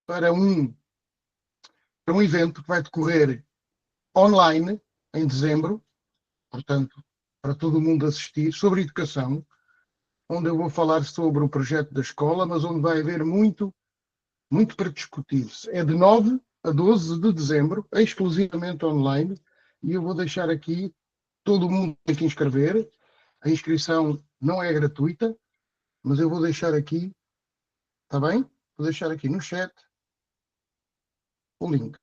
para um evento que vai decorrer online em dezembro, portanto, para todo mundo assistir, sobre educação, onde eu vou falar sobre o projeto da escola, mas onde vai haver muito para discutir. É de 9 a 12 de dezembro, exclusivamente online, e eu vou deixar aqui, todo mundo tem que inscrever. A inscrição não é gratuita, mas eu vou deixar aqui, está bem? Vou deixar aqui no chat o link.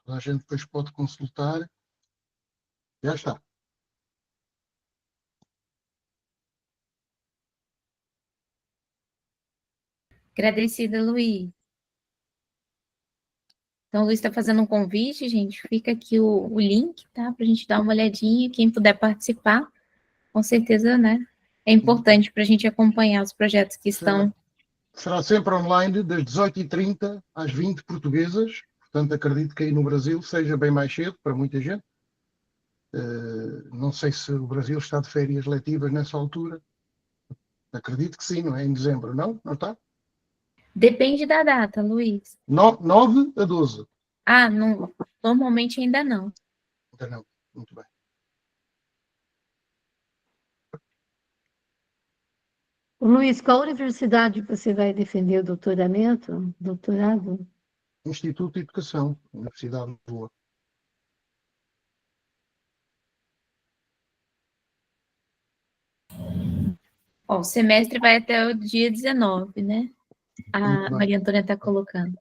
A gente depois pode consultar. Já está. Agradecida, Luiz. Então, o Luiz está fazendo um convite, gente. Fica aqui o link, tá? Para a gente dar uma olhadinha. Quem puder participar, com certeza, né? É importante para a gente acompanhar os projetos que estão. Será sempre online, das 18h30 às 20 portuguesas. Portanto, acredito que aí no Brasil seja bem mais cedo para muita gente. Não sei se o Brasil está de férias letivas nessa altura. Acredito que sim, não é? Em dezembro, não? Não está? Depende da data, Luiz. 9 a 12. Não, normalmente ainda não. Ainda não. Muito bem. Luiz, qual universidade você vai defender o doutoramento? Doutorado? Instituto de Educação, Universidade de Lisboa. O semestre vai até o dia 19, né? A Maria Antônia está colocando.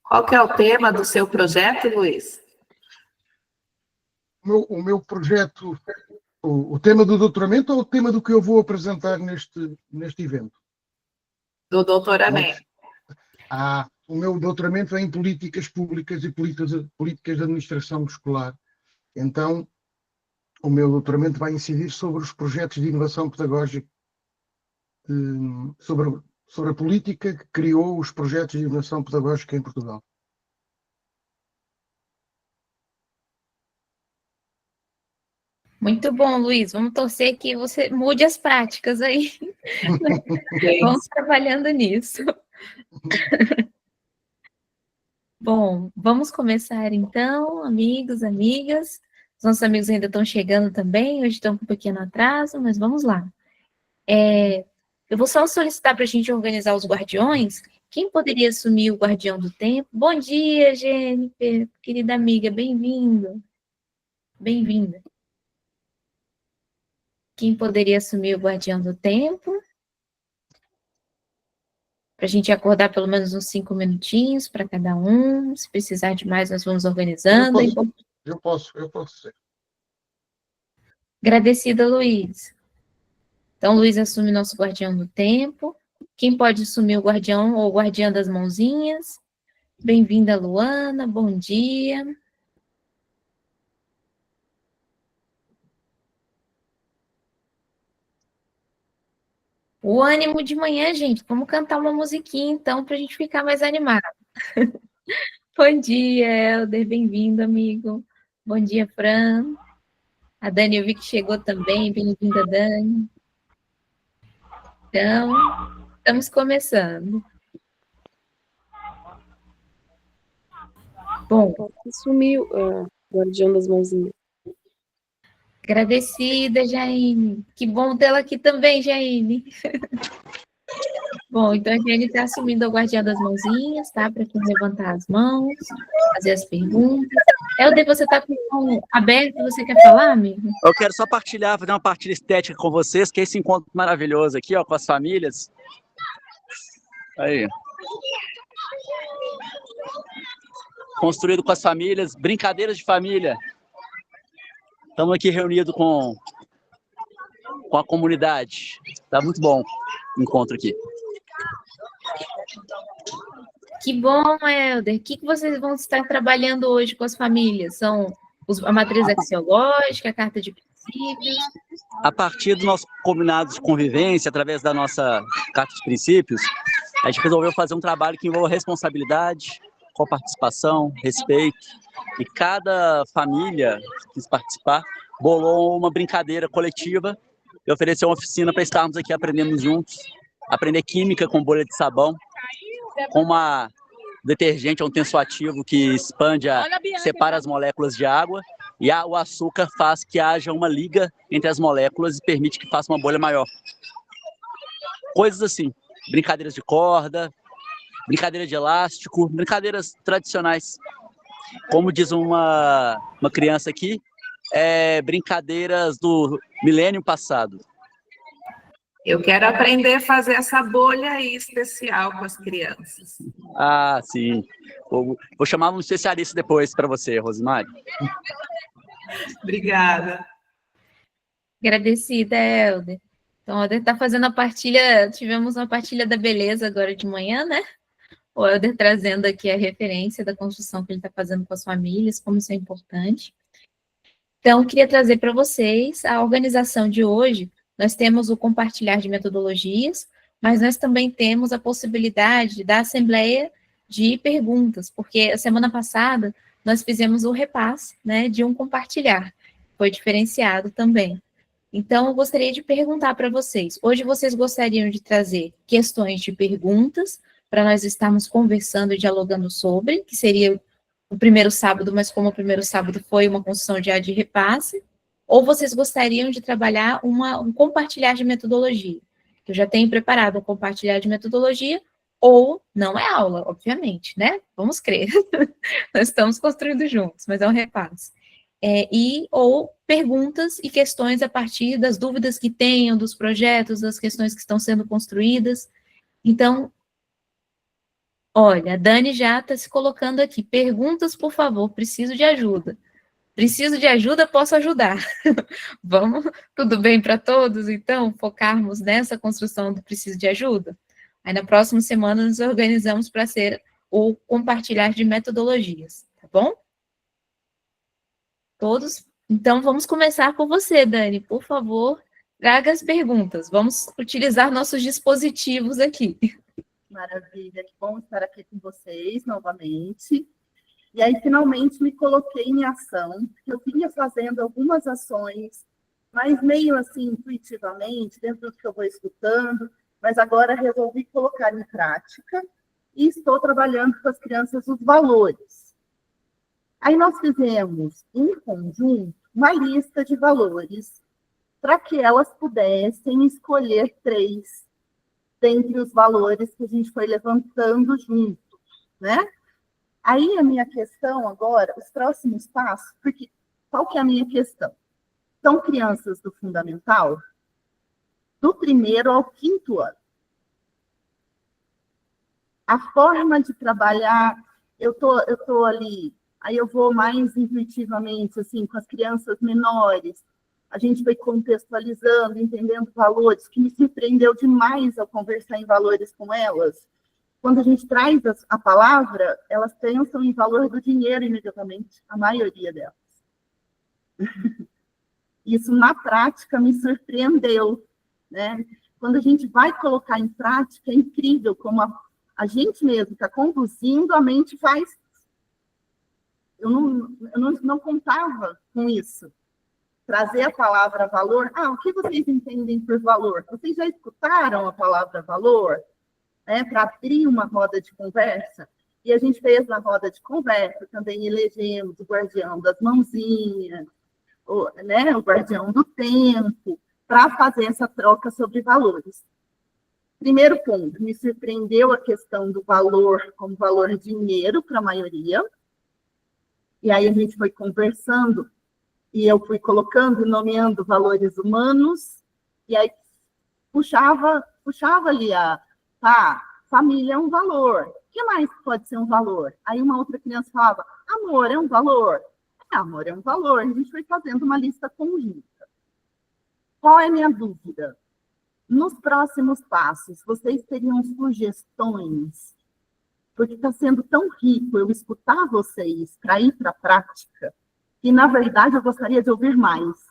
Qual que é o tema do seu projeto, Luiz? O meu projeto, o tema do doutoramento ou o tema do que eu vou apresentar neste evento? Do doutoramento. O meu doutoramento é em políticas públicas e políticas de administração escolar. Então, o meu doutoramento vai incidir sobre os projetos de inovação pedagógica, sobre a política que criou os projetos de inovação pedagógica em Portugal. Muito bom, Luiz. Vamos torcer que você mude as práticas aí. Vamos trabalhando nisso. Bom, vamos começar então, amigos, amigas. Os nossos amigos ainda estão chegando também, hoje estão com um pequeno atraso, mas vamos lá. Eu vou só solicitar para a gente organizar os guardiões. Quem poderia assumir o guardião do tempo? Bom dia, Jennifer, querida amiga, bem-vindo. Bem-vinda. Quem poderia assumir o guardião do tempo? Para a gente acordar pelo menos uns 5 minutinhos para cada um. Se precisar de mais, nós vamos organizando. Eu posso ser. Agradecida, Luiz. Então, Luiz assume nosso guardião do tempo. Quem pode assumir o guardião ou guardiã das mãozinhas? Bem-vinda, Luana. Bom dia. O ânimo de manhã, gente. Vamos cantar uma musiquinha, então, para a gente ficar mais animado. Bom dia, Helder. Bem-vindo, amigo. Bom dia, Fran. A Dani, eu vi que chegou também. Bem-vinda, Dani. Então, estamos começando. Bom. Sumiu o guardião das mãozinhas. Agradecida, Jaine. Que bom tê-la aqui também, Jaine. Bom, então a Jaine está assumindo a guardiã das mãozinhas, tá? Para quem levantar as mãos, fazer as perguntas. Helder, você está com o mão aberto, você quer falar, amigo? Eu quero só partilhar, fazer uma partilha estética com vocês, que é esse encontro maravilhoso aqui, ó, com as famílias. Aí. Construído com as famílias, brincadeiras de família. Estamos aqui reunidos com a comunidade. Tá muito bom o encontro aqui. Que bom, Helder. O que vocês vão estar trabalhando hoje com as famílias? São a matriz axiológica, a carta de princípios? A partir do nosso combinado de convivência, através da nossa carta de princípios, a gente resolveu fazer um trabalho que envolva responsabilidade, coparticipação, respeito. E cada família que quis participar bolou uma brincadeira coletiva e ofereceu uma oficina para estarmos aqui aprendendo juntos aprender química com bolha de sabão, com uma detergente, um tensoativo que separa as moléculas de água, e o açúcar faz que haja uma liga entre as moléculas e permite que faça uma bolha maior. Coisas assim, brincadeiras de corda, brincadeira de elástico, brincadeiras tradicionais. Como diz uma criança aqui, brincadeiras do milênio passado. Eu quero aprender a fazer essa bolha aí especial com as crianças. Ah, sim. Vou chamar um especialista depois para você, Rosemary. Obrigada. Agradecida, Helder. Então, o Helder está fazendo a partilha, tivemos uma partilha da beleza agora de manhã, né? O Helder trazendo aqui a referência da construção que ele está fazendo com as famílias, como isso é importante. Então, queria trazer para vocês a organização de hoje. Nós temos o compartilhar de metodologias, mas nós também temos a possibilidade da assembleia de perguntas, porque a semana passada nós fizemos o repasse, né, de um compartilhar, foi diferenciado também. Então, eu gostaria de perguntar para vocês, hoje vocês gostariam de trazer questões de perguntas, para nós estarmos conversando e dialogando sobre, que seria o primeiro sábado, mas como o primeiro sábado foi uma construção de repasse, ou vocês gostariam de trabalhar um compartilhar de metodologia? Eu já tenho preparado um compartilhar de metodologia, ou não é aula, obviamente, né? Vamos crer. Nós estamos construindo juntos, mas é um repasse. Ou perguntas e questões a partir das dúvidas que tenham, dos projetos, das questões que estão sendo construídas. Então, olha, a Dani já está se colocando aqui. Perguntas, por favor, preciso de ajuda. Preciso de ajuda, posso ajudar. Vamos, tudo bem para todos, então, focarmos nessa construção do preciso de ajuda? Aí, na próxima semana, nos organizamos para ser o compartilhar de metodologias, tá bom? Todos? Então, vamos começar por você, Dani. Por favor, traga as perguntas. Vamos utilizar nossos dispositivos aqui. Maravilha, que bom estar aqui com vocês novamente. E aí, finalmente, me coloquei em ação. Eu vinha fazendo algumas ações, mas meio assim, intuitivamente, dentro do que eu vou escutando, mas agora resolvi colocar em prática e estou trabalhando com as crianças os valores. Aí nós fizemos, em conjunto, uma lista de valores para que elas pudessem escolher 3 dentre os valores que a gente foi levantando juntos, né? Aí a minha questão agora, os próximos passos, porque qual que é a minha questão? São crianças do fundamental, do 1º ao 5º ano. A forma de trabalhar, eu tô ali, aí eu vou mais intuitivamente, assim, com as crianças menores, a gente foi contextualizando, entendendo valores, que me surpreendeu demais ao conversar em valores com elas. Quando a gente traz a palavra, elas pensam em valor do dinheiro imediatamente, a maioria delas. Isso, na prática, me surpreendeu, né? Quando a gente vai colocar em prática, é incrível como a gente mesmo está conduzindo, a mente faz. Eu não contava com isso. Trazer a palavra valor. O que vocês entendem por valor? Vocês já escutaram a palavra valor? Para abrir uma roda de conversa, e a gente fez na roda de conversa, também elegemos o guardião das mãozinhas, o guardião do tempo, para fazer essa troca sobre valores. Primeiro ponto, me surpreendeu a questão do valor como valor dinheiro para a maioria, e aí a gente foi conversando, e eu fui colocando e nomeando valores humanos, e aí puxava ali família é um valor. O que mais pode ser um valor? Aí uma outra criança falava, amor é um valor. Amor é um valor. A gente foi fazendo uma lista conjunta. Qual é a minha dúvida? Nos próximos passos, vocês teriam sugestões? Porque está sendo tão rico eu escutar vocês para ir para a prática, que, na verdade, eu gostaria de ouvir mais.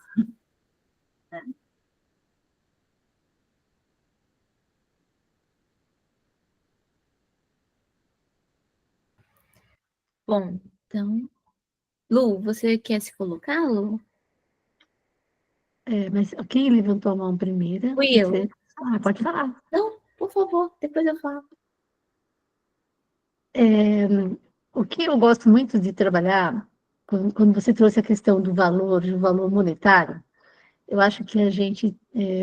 Bom, então... Lu, você quer se colocar, Lu? Mas quem levantou a mão primeiro? Fui eu. Pode falar. Não, Por favor, depois eu falo. O que eu gosto muito de trabalhar, quando você trouxe a questão do valor monetário, eu acho que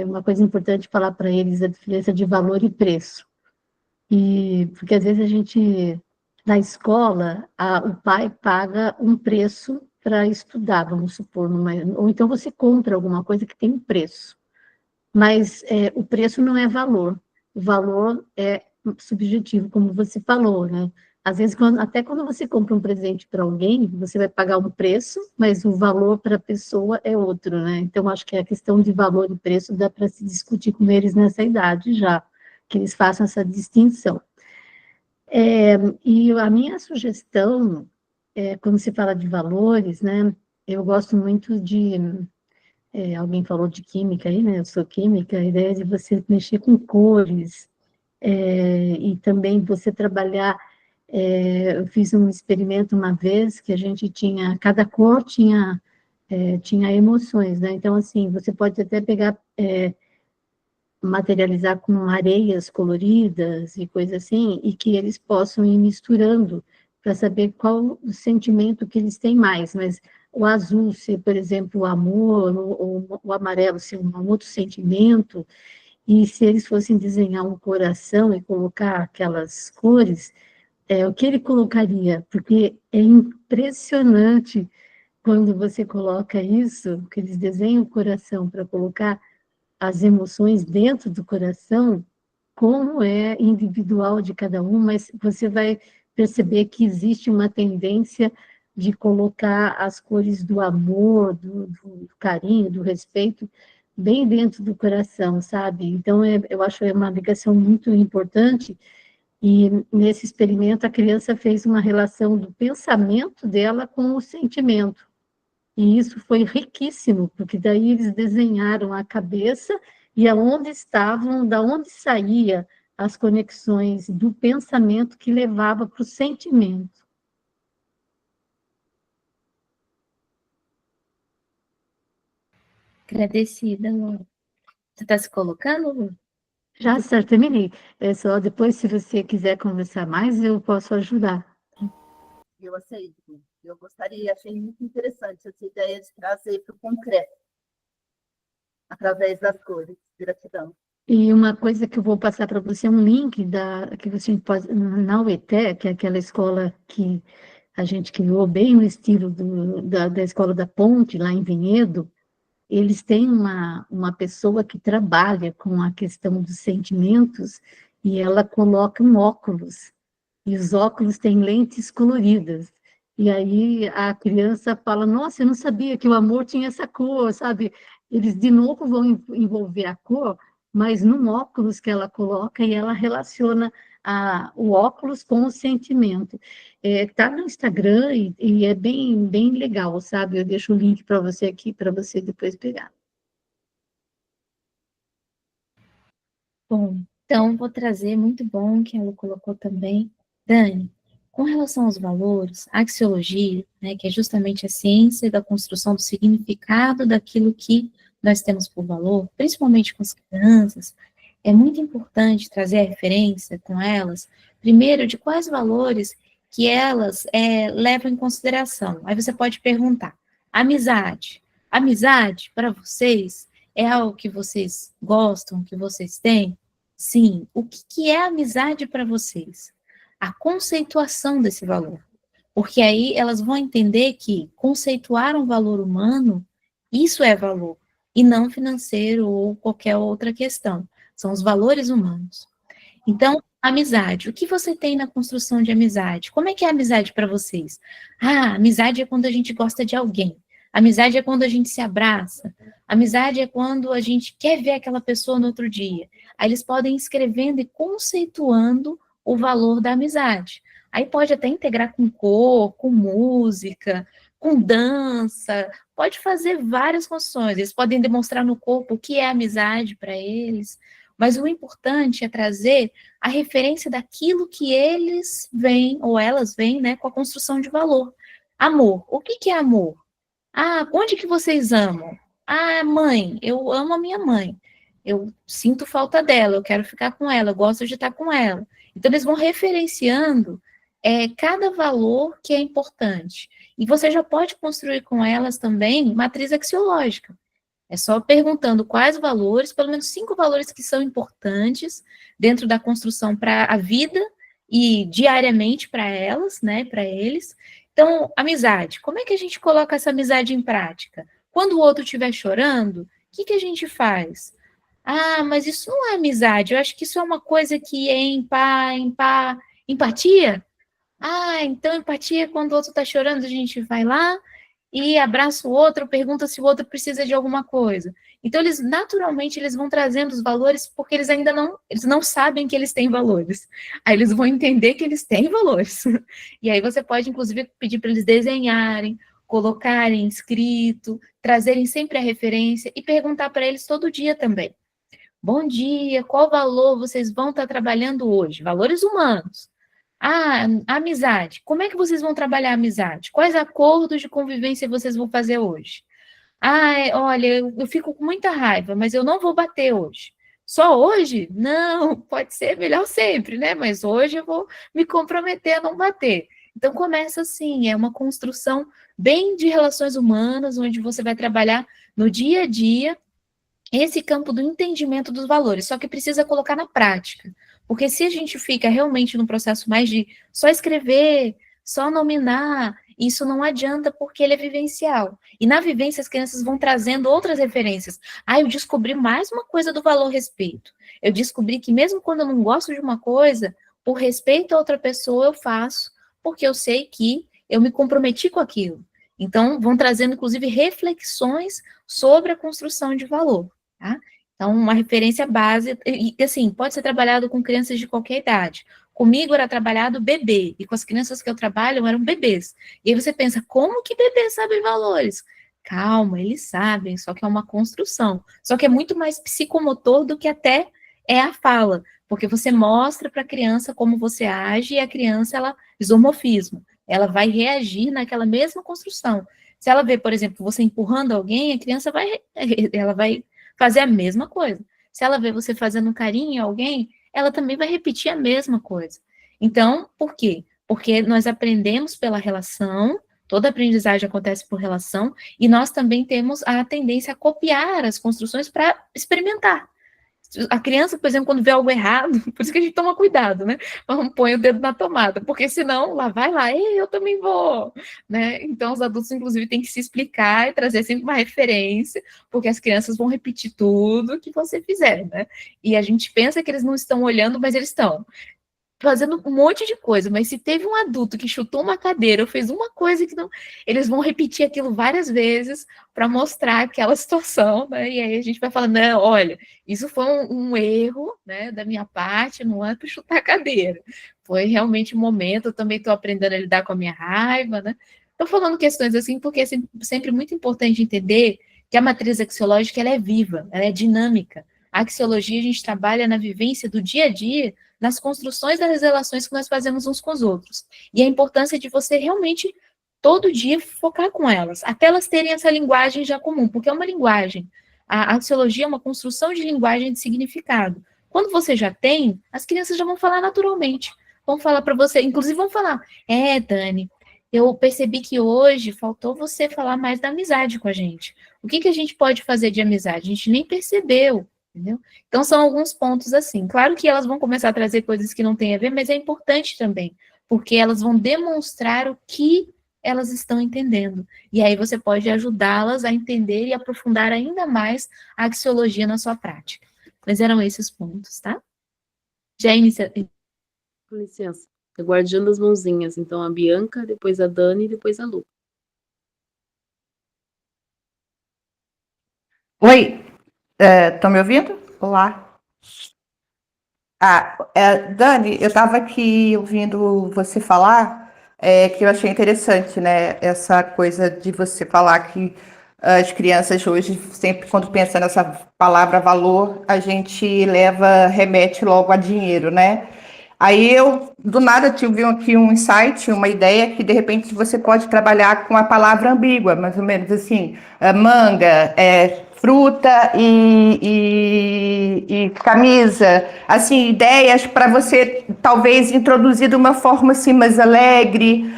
uma coisa importante falar para eles a diferença de valor e preço. Porque às vezes na escola, o pai paga um preço para estudar, vamos supor, ou então você compra alguma coisa que tem um preço. Mas o preço não é valor. O valor é subjetivo, como você falou, né? Às vezes, até quando você compra um presente para alguém, você vai pagar um preço, mas o valor para a pessoa é outro, né? Então, acho que a questão de valor e preço dá para se discutir com eles nessa idade já, que eles façam essa distinção. E a minha sugestão, quando se fala de valores, né? Eu gosto muito alguém falou de química aí, né? Eu sou química, a ideia de você mexer com cores, e também você trabalhar. Eu fiz um experimento uma vez que cada cor tinha emoções, né? Então, assim, você pode até pegar, materializar com areias coloridas e coisas assim, e que eles possam ir misturando para saber qual o sentimento que eles têm mais, mas o azul ser, por exemplo, o amor, ou o amarelo ser um outro sentimento, e se eles fossem desenhar um coração e colocar aquelas cores, o que ele colocaria? Porque é impressionante quando você coloca isso, que eles desenham o coração para colocar as emoções dentro do coração, como é individual de cada um, mas você vai perceber que existe uma tendência de colocar as cores do amor, do carinho, do respeito, bem dentro do coração, sabe? Então, eu acho uma ligação muito importante, e nesse experimento a criança fez uma relação do pensamento dela com o sentimento. E isso foi riquíssimo, porque daí eles desenharam a cabeça e aonde estavam, da onde saía as conexões do pensamento que levava para o sentimento. Agradecida, Lu. Você está se colocando, Lu? Já certo, terminei. Só depois, se você quiser conversar mais, eu posso ajudar. Eu aceito. Eu gostaria, achei muito interessante essa ideia de trazer para o concreto, através das cores. Gratidão. E uma coisa que eu vou passar para você é um link que você pode, na UETE, que é aquela escola que a gente criou bem no estilo da Escola da Ponte, lá em Vinhedo. Eles têm uma pessoa que trabalha com a questão dos sentimentos, e ela coloca um óculos, e os óculos têm lentes coloridas. E aí a criança fala, nossa, eu não sabia que o amor tinha essa cor, sabe? Eles de novo vão envolver a cor, mas num óculos que ela coloca, e ela relaciona o óculos com o sentimento. Tá no Instagram e é bem, bem legal, sabe? Eu deixo o link para você aqui, para você depois pegar. Bom, então vou trazer, muito bom que ela colocou também. Dani, com relação aos valores, a axiologia, né, que é justamente a ciência da construção do significado daquilo que nós temos por valor, principalmente com as crianças, é muito importante trazer a referência com elas, primeiro, de quais valores que elas levam em consideração. Aí você pode perguntar, amizade. Amizade, para vocês, é algo que vocês gostam, que vocês têm? Sim. O que é amizade para vocês? A conceituação desse valor. Porque aí elas vão entender que conceituar um valor humano, isso é valor, e não financeiro ou qualquer outra questão. São os valores humanos. Então, amizade. O que você tem na construção de amizade? Como é que é a amizade para vocês? Amizade é quando a gente gosta de alguém. Amizade é quando a gente se abraça. Amizade é quando a gente quer ver aquela pessoa no outro dia. Aí eles podem ir escrevendo e conceituando o valor da amizade. Aí pode até integrar com cor, com música, com dança, pode fazer várias construções. Eles podem demonstrar no corpo o que é amizade para eles, mas o importante é trazer a referência daquilo que eles veem, ou elas veem, né, com a construção de valor. Amor. O que é amor? Onde que vocês amam? Mãe, eu amo a minha mãe. eu sinto falta dela, eu quero ficar com ela, eu gosto de estar com ela. Então, eles vão referenciando cada valor que é importante. E você já pode construir com elas também matriz axiológica. É só perguntando quais valores, pelo menos 5 valores que são importantes dentro da construção para a vida e diariamente para elas, né, para eles. Então, amizade. Como é que a gente coloca essa amizade em prática? Quando o outro estiver chorando, o que a gente faz? Ah, mas isso não é amizade. Eu acho que isso é uma coisa que é empatia. Ah, então empatia é quando o outro está chorando, a gente vai lá e abraça o outro, pergunta se o outro precisa de alguma coisa. Então, eles naturalmente eles vão trazendo os valores porque eles ainda não sabem que eles têm valores. Aí eles vão entender que eles têm valores. E aí você pode, inclusive, pedir para eles desenharem, colocarem escrito, trazerem sempre a referência e perguntar para eles todo dia também. Bom dia, qual valor vocês vão estar trabalhando hoje? Valores humanos. Ah, amizade. Como é que vocês vão trabalhar a amizade? Quais acordos de convivência vocês vão fazer hoje? Ah, olha, eu fico com muita raiva, mas eu não vou bater hoje. Só hoje? Não, pode ser melhor sempre, né? Mas hoje eu vou me comprometer a não bater. Então começa assim, é uma construção bem de relações humanas, onde você vai trabalhar no dia a dia esse campo do entendimento dos valores, só que precisa colocar na prática. Porque se a gente fica realmente num processo mais de só escrever, só nominar, isso não adianta porque ele é vivencial. E na vivência as crianças vão trazendo outras referências. Ah, eu descobri mais uma coisa do valor respeito. Eu descobri que mesmo quando eu não gosto de uma coisa, por respeito a outra pessoa eu faço, porque eu sei que eu me comprometi com aquilo. Então, vão trazendo, inclusive, reflexões sobre a construção de valor. Tá? Então, uma referência base, e assim, pode ser trabalhado com crianças de qualquer idade. Comigo era trabalhado bebê, e com as crianças que eu trabalho eram bebês. E aí você pensa, como que bebês sabem valores? Calma, eles sabem, só que é uma construção. Só que é muito mais psicomotor do que até é a fala, porque você mostra para a criança como você age, e a criança, ela, isomorfismo, ela vai reagir naquela mesma construção. Se ela vê, por exemplo, você empurrando alguém, a criança ela vai fazer a mesma coisa. Se ela vê você fazendo um carinho em alguém, ela também vai repetir a mesma coisa. Então, por quê? Porque nós aprendemos pela relação, toda aprendizagem acontece por relação, e nós também temos a tendência a copiar as construções para experimentar. A criança, por exemplo, quando vê algo errado, por isso que a gente toma cuidado, né? Não põe o dedo na tomada, porque senão lá vai lá, ei, eu também vou, né? Então, os adultos, inclusive, têm que se explicar e trazer sempre uma referência, porque as crianças vão repetir tudo que você fizer, né? E a gente pensa que eles não estão olhando, mas eles estão fazendo um monte de coisa, mas se teve um adulto que chutou uma cadeira ou fez uma coisa que não, eles vão repetir aquilo várias vezes para mostrar aquela situação, né? E aí a gente vai falando, não, olha, isso foi um erro, né, da minha parte, não é para chutar a cadeira, foi realmente um momento, eu também estou aprendendo a lidar com a minha raiva, né? Estou falando questões assim porque é sempre muito importante entender que a matriz axiológica ela é viva, ela é dinâmica. A axiologia a gente trabalha na vivência do dia a dia, nas construções das relações que nós fazemos uns com os outros. E a importância de você realmente, todo dia, focar com elas, até elas terem essa linguagem já comum, porque é uma linguagem. A axiologia é uma construção de linguagem de significado. Quando você já tem, as crianças já vão falar naturalmente. Vão falar para você, inclusive vão falar, Dani, eu percebi que hoje faltou você falar mais da amizade com a gente. O que a gente pode fazer de amizade? A gente nem percebeu. Entendeu? Então, são alguns pontos assim. Claro que elas vão começar a trazer coisas que não têm a ver, mas é importante também, porque elas vão demonstrar o que elas estão entendendo. E aí você pode ajudá-las a entender e aprofundar ainda mais a axiologia na sua prática. Mas eram esses pontos, tá? Já inicia... Com licença. Guardião das mãozinhas. Então, a Bianca, depois a Dani e depois a Lu. Oi, estão me ouvindo? Olá. Dani, eu estava aqui ouvindo você falar, que eu achei interessante, né? Essa coisa de você falar que as crianças hoje, sempre quando pensa nessa palavra valor, a gente remete logo a dinheiro, né? Aí eu, do nada, tive aqui um insight, uma ideia que, de repente, você pode trabalhar com a palavra ambígua, mais ou menos assim, manga, fruta e camisa, assim, ideias para você talvez introduzir de uma forma assim mais alegre,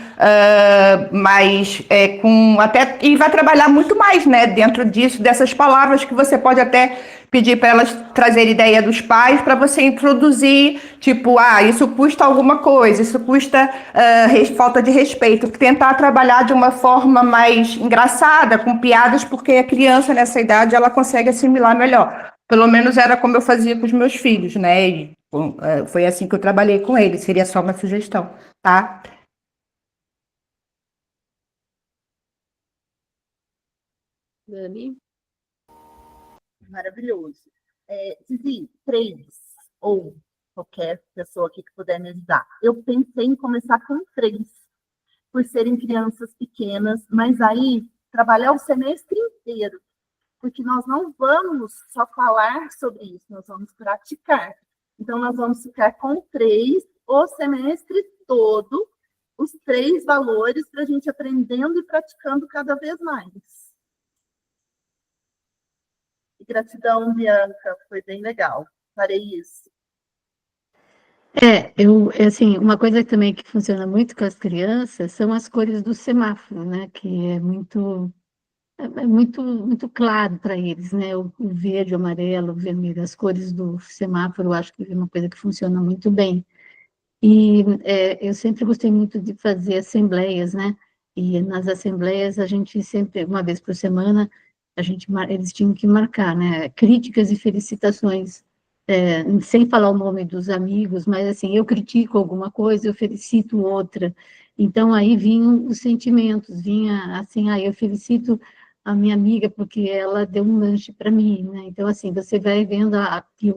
mas com até e vai trabalhar muito mais, né, dentro disso, dessas palavras que você pode até pedir para elas trazer ideia dos pais para você introduzir, tipo, isso custa alguma coisa, isso custa falta de respeito, tentar trabalhar de uma forma mais engraçada, com piadas, porque a criança nessa idade ela consegue assimilar melhor. Pelo menos era como eu fazia com os meus filhos, né? E, foi assim que eu trabalhei com eles, seria só uma sugestão, tá? Dani? Maravilhoso. Zizi, 3, ou qualquer pessoa aqui que puder me ajudar. Eu pensei em começar com 3, por serem crianças pequenas, mas aí trabalhar o semestre inteiro, porque nós não vamos só falar sobre isso, nós vamos praticar. Então, nós vamos ficar com 3 o semestre todo, os 3 valores para a gente aprendendo e praticando cada vez mais. Gratidão, Bianca, foi bem legal. Farei isso. Assim, uma coisa também que funciona muito com as crianças são as cores do semáforo, né? Que muito claro para eles, né? O verde, o amarelo, o vermelho, as cores do semáforo, eu acho que é uma coisa que funciona muito bem. E eu sempre gostei muito de fazer assembleias, né? E nas assembleias a gente sempre, uma vez por semana, eles tinham que marcar, né? Críticas e felicitações, sem falar o nome dos amigos, mas assim, eu critico alguma coisa, eu felicito outra. Então aí vinham os sentimentos, vinha assim, eu felicito a minha amiga porque ela deu um lanche para mim, né? Então assim, você vai vendo que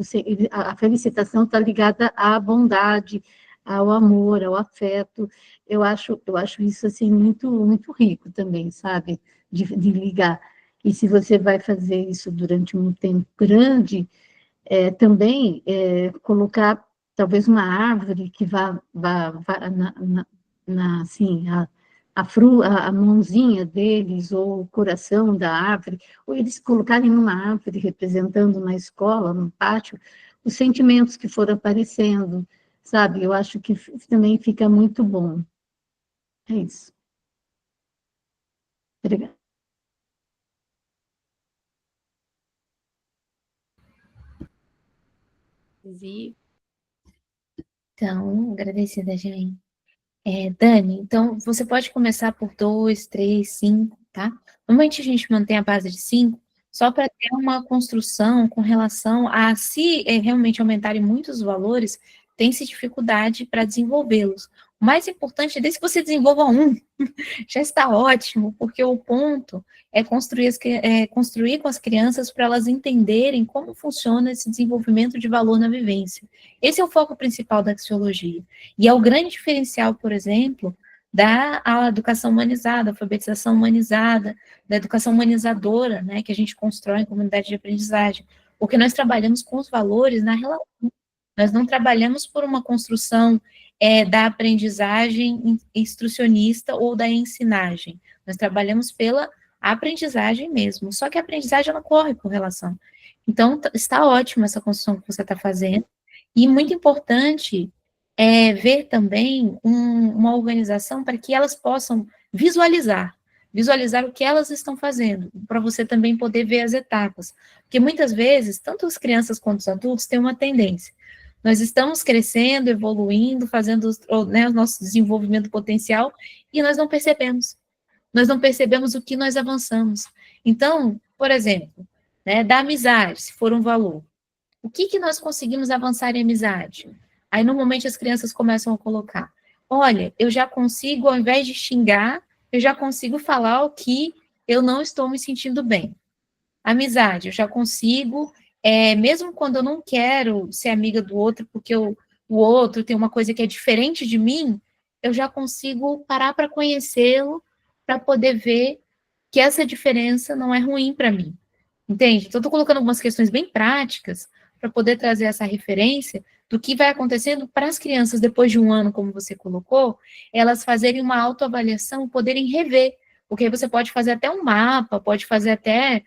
a felicitação está ligada à bondade, ao amor, ao afeto. Eu acho isso assim muito rico também, sabe? De ligar. E se você vai fazer isso durante um tempo grande, também colocar talvez uma árvore que vá assim, a mãozinha deles, ou o coração da árvore, ou eles colocarem numa árvore representando na escola, no pátio, os sentimentos que foram aparecendo, sabe? Eu acho que também fica muito bom. É isso. Obrigada. Zi? Então, agradecida, Jair. Dani, então você pode começar por 2, 3, 5, tá? Normalmente a gente mantém a base de 5, só para ter uma construção com relação a, se realmente aumentarem muitos valores, tem-se dificuldade para desenvolvê-los. O mais importante é desde que você desenvolva um, já está ótimo, porque o ponto é construir com as crianças para elas entenderem como funciona esse desenvolvimento de valor na vivência. Esse é o foco principal da axiologia. E é o grande diferencial, por exemplo, da educação humanizada, alfabetização humanizada, da educação humanizadora, né, que a gente constrói em comunidade de aprendizagem, porque nós trabalhamos com os valores na relação. Nós não trabalhamos por uma construção da aprendizagem instrucionista ou da ensinagem. Nós trabalhamos pela aprendizagem mesmo. Só que a aprendizagem, ela corre por relação. Então, está ótima essa construção que você está fazendo. E muito importante ver também uma organização para que elas possam visualizar o que elas estão fazendo, para você também poder ver as etapas. Porque muitas vezes, tanto as crianças quanto os adultos têm uma tendência. Nós estamos crescendo, evoluindo, fazendo o nosso desenvolvimento potencial, e nós não percebemos. Nós não percebemos o que nós avançamos. Então, por exemplo, da amizade, se for um valor, o que nós conseguimos avançar em amizade? Aí, normalmente, as crianças começam a colocar, olha, eu já consigo, ao invés de xingar, eu já consigo falar o que eu não estou me sentindo bem. Amizade, eu já consigo, mesmo quando eu não quero ser amiga do outro, porque o outro tem uma coisa que é diferente de mim, eu já consigo parar para conhecê-lo, para poder ver que essa diferença não é ruim para mim. Entende? Então, estou colocando algumas questões bem práticas para poder trazer essa referência do que vai acontecendo para as crianças depois de um ano, como você colocou, elas fazerem uma autoavaliação, poderem rever, porque aí você pode fazer até um mapa, pode fazer até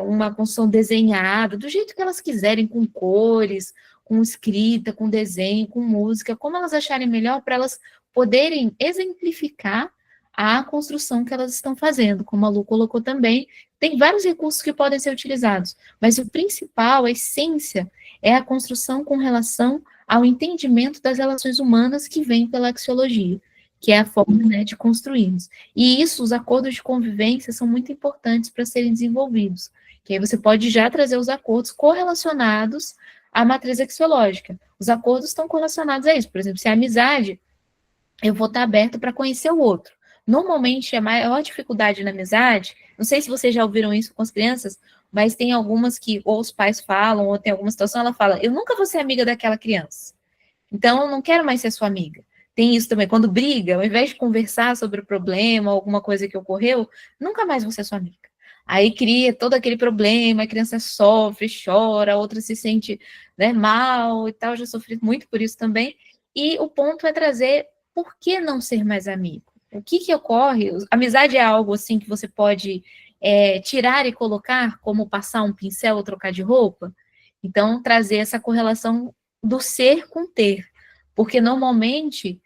uma construção desenhada, do jeito que elas quiserem, com cores, com escrita, com desenho, com música, como elas acharem melhor para elas poderem exemplificar a construção que elas estão fazendo, como a Lu colocou também. Tem vários recursos que podem ser utilizados, mas o principal, a essência, é a construção com relação ao entendimento das relações humanas que vem pela axiologia, que é a forma, né, de construirmos. E isso, os acordos de convivência são muito importantes para serem desenvolvidos, que aí você pode já trazer os acordos correlacionados à matriz axiológica. Os acordos estão correlacionados a isso. Por exemplo, se é amizade, eu vou estar aberto para conhecer o outro. Normalmente, a maior dificuldade na amizade, não sei se vocês já ouviram isso com as crianças, mas tem algumas que ou os pais falam, ou tem alguma situação, ela fala, eu nunca vou ser amiga daquela criança. Então, eu não quero mais ser sua amiga. Tem isso também, quando briga, ao invés de conversar sobre o problema, alguma coisa que ocorreu, nunca mais vou ser sua amiga. Aí cria todo aquele problema, a criança sofre, chora, a outra se sente, né, mal e tal, eu já sofri muito por isso também. E o ponto é trazer por que não ser mais amigo? O que ocorre? Amizade é algo assim que você pode tirar e colocar, como passar um pincel ou trocar de roupa? Então, trazer essa correlação do ser com ter. Porque, normalmente,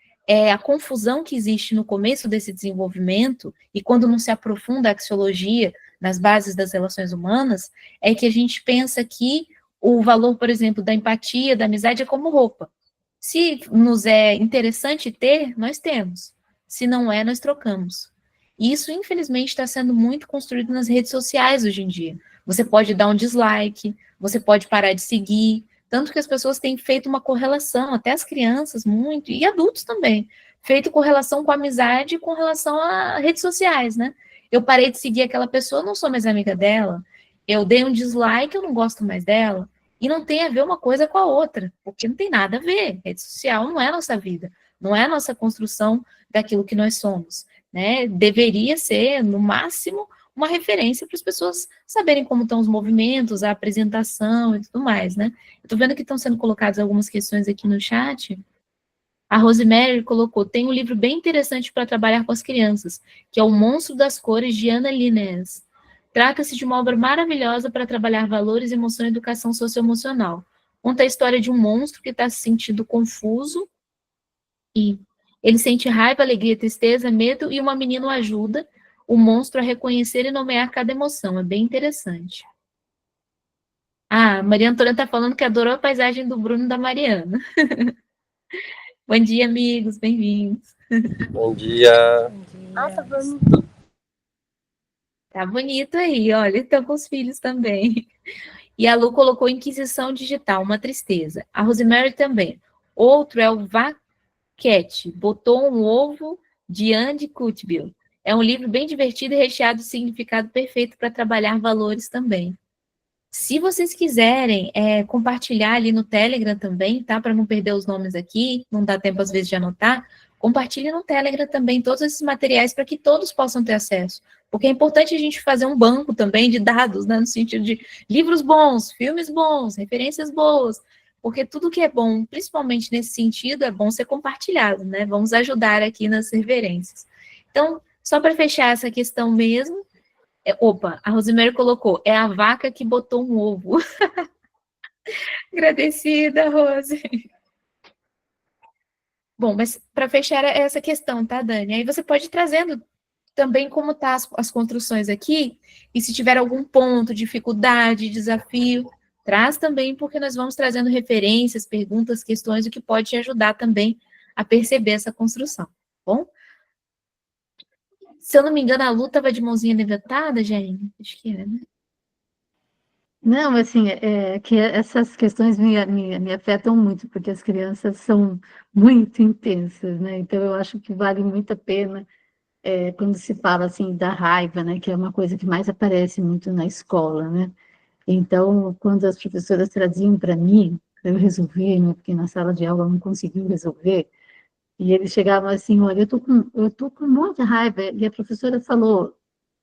a confusão que existe no começo desse desenvolvimento, e quando não se aprofunda a axiologia nas bases das relações humanas, é que a gente pensa que o valor, por exemplo, da empatia, da amizade é como roupa. Se nos é interessante ter, nós temos. Se não é, nós trocamos. E isso, infelizmente, está sendo muito construído nas redes sociais hoje em dia. Você pode dar um dislike, você pode parar de seguir, tanto que as pessoas têm feito uma correlação, até as crianças, muito, e adultos também, feito correlação com a amizade e com relação a redes sociais, né? Eu parei de seguir aquela pessoa, não sou mais amiga dela, eu dei um dislike, eu não gosto mais dela, e não tem a ver uma coisa com a outra, porque não tem nada a ver. Rede social não é a nossa vida, não é a nossa construção daquilo que nós somos, né? Deveria ser, no máximo, uma referência para as pessoas saberem como estão os movimentos, a apresentação e tudo mais, né? Eu estou vendo que estão sendo colocadas algumas questões aqui no chat. A Rosemary colocou, tem um livro bem interessante para trabalhar com as crianças, que é O Monstro das Cores, de Ana Linés. Trata-se de uma obra maravilhosa para trabalhar valores, emoção e educação socioemocional. Conta a história de um monstro que está se sentindo confuso e ele sente raiva, alegria, tristeza, medo e uma menina o ajuda, o monstro, a reconhecer e nomear cada emoção. É bem interessante. Ah, Maria Antônia está falando que adorou a paisagem do Bruno e da Mariana. Bom dia, amigos, bem-vindos. Bom dia. Nossa, bonito. Tá bonito aí, olha, estão com os filhos também. E a Lu colocou Inquisição Digital, uma tristeza. A Rosemary também. Outro é o Vaquete, botou um ovo de Andy Cutbill. É um livro bem divertido e recheado de significado perfeito para trabalhar valores também. Se vocês quiserem compartilhar ali no Telegram também, tá? Para não perder os nomes aqui, não dá tempo às vezes de anotar, compartilhe no Telegram também todos esses materiais para que todos possam ter acesso. Porque é importante a gente fazer um banco também de dados, né? No sentido de livros bons, filmes bons, referências boas, porque tudo que é bom, principalmente nesse sentido, é bom ser compartilhado, né? Vamos ajudar aqui nas referências. Então, só para fechar essa questão mesmo, a Rosemary colocou, é a vaca que botou um ovo. Agradecida, Rose. Bom, mas para fechar essa questão, tá, Dani? Aí você pode ir trazendo também como tá as construções aqui, e se tiver algum ponto, dificuldade, desafio, traz também, porque nós vamos trazendo referências, perguntas, questões, o que pode te ajudar também a perceber essa construção, tá bom? Se eu não me engano, a Lu estava de mãozinha levantada, gente? Acho que era, né? Não, assim, que essas questões me afetam muito, porque as crianças são muito intensas, né? Então, eu acho que vale muito a pena quando se fala, assim, da raiva, né? Que é uma coisa que mais aparece muito na escola, né? Então, quando as professoras traziam para mim, eu resolvi, né? Porque na sala de aula eu não conseguiu resolver, e eles chegavam assim, olha, eu tô com muita raiva, e a professora falou,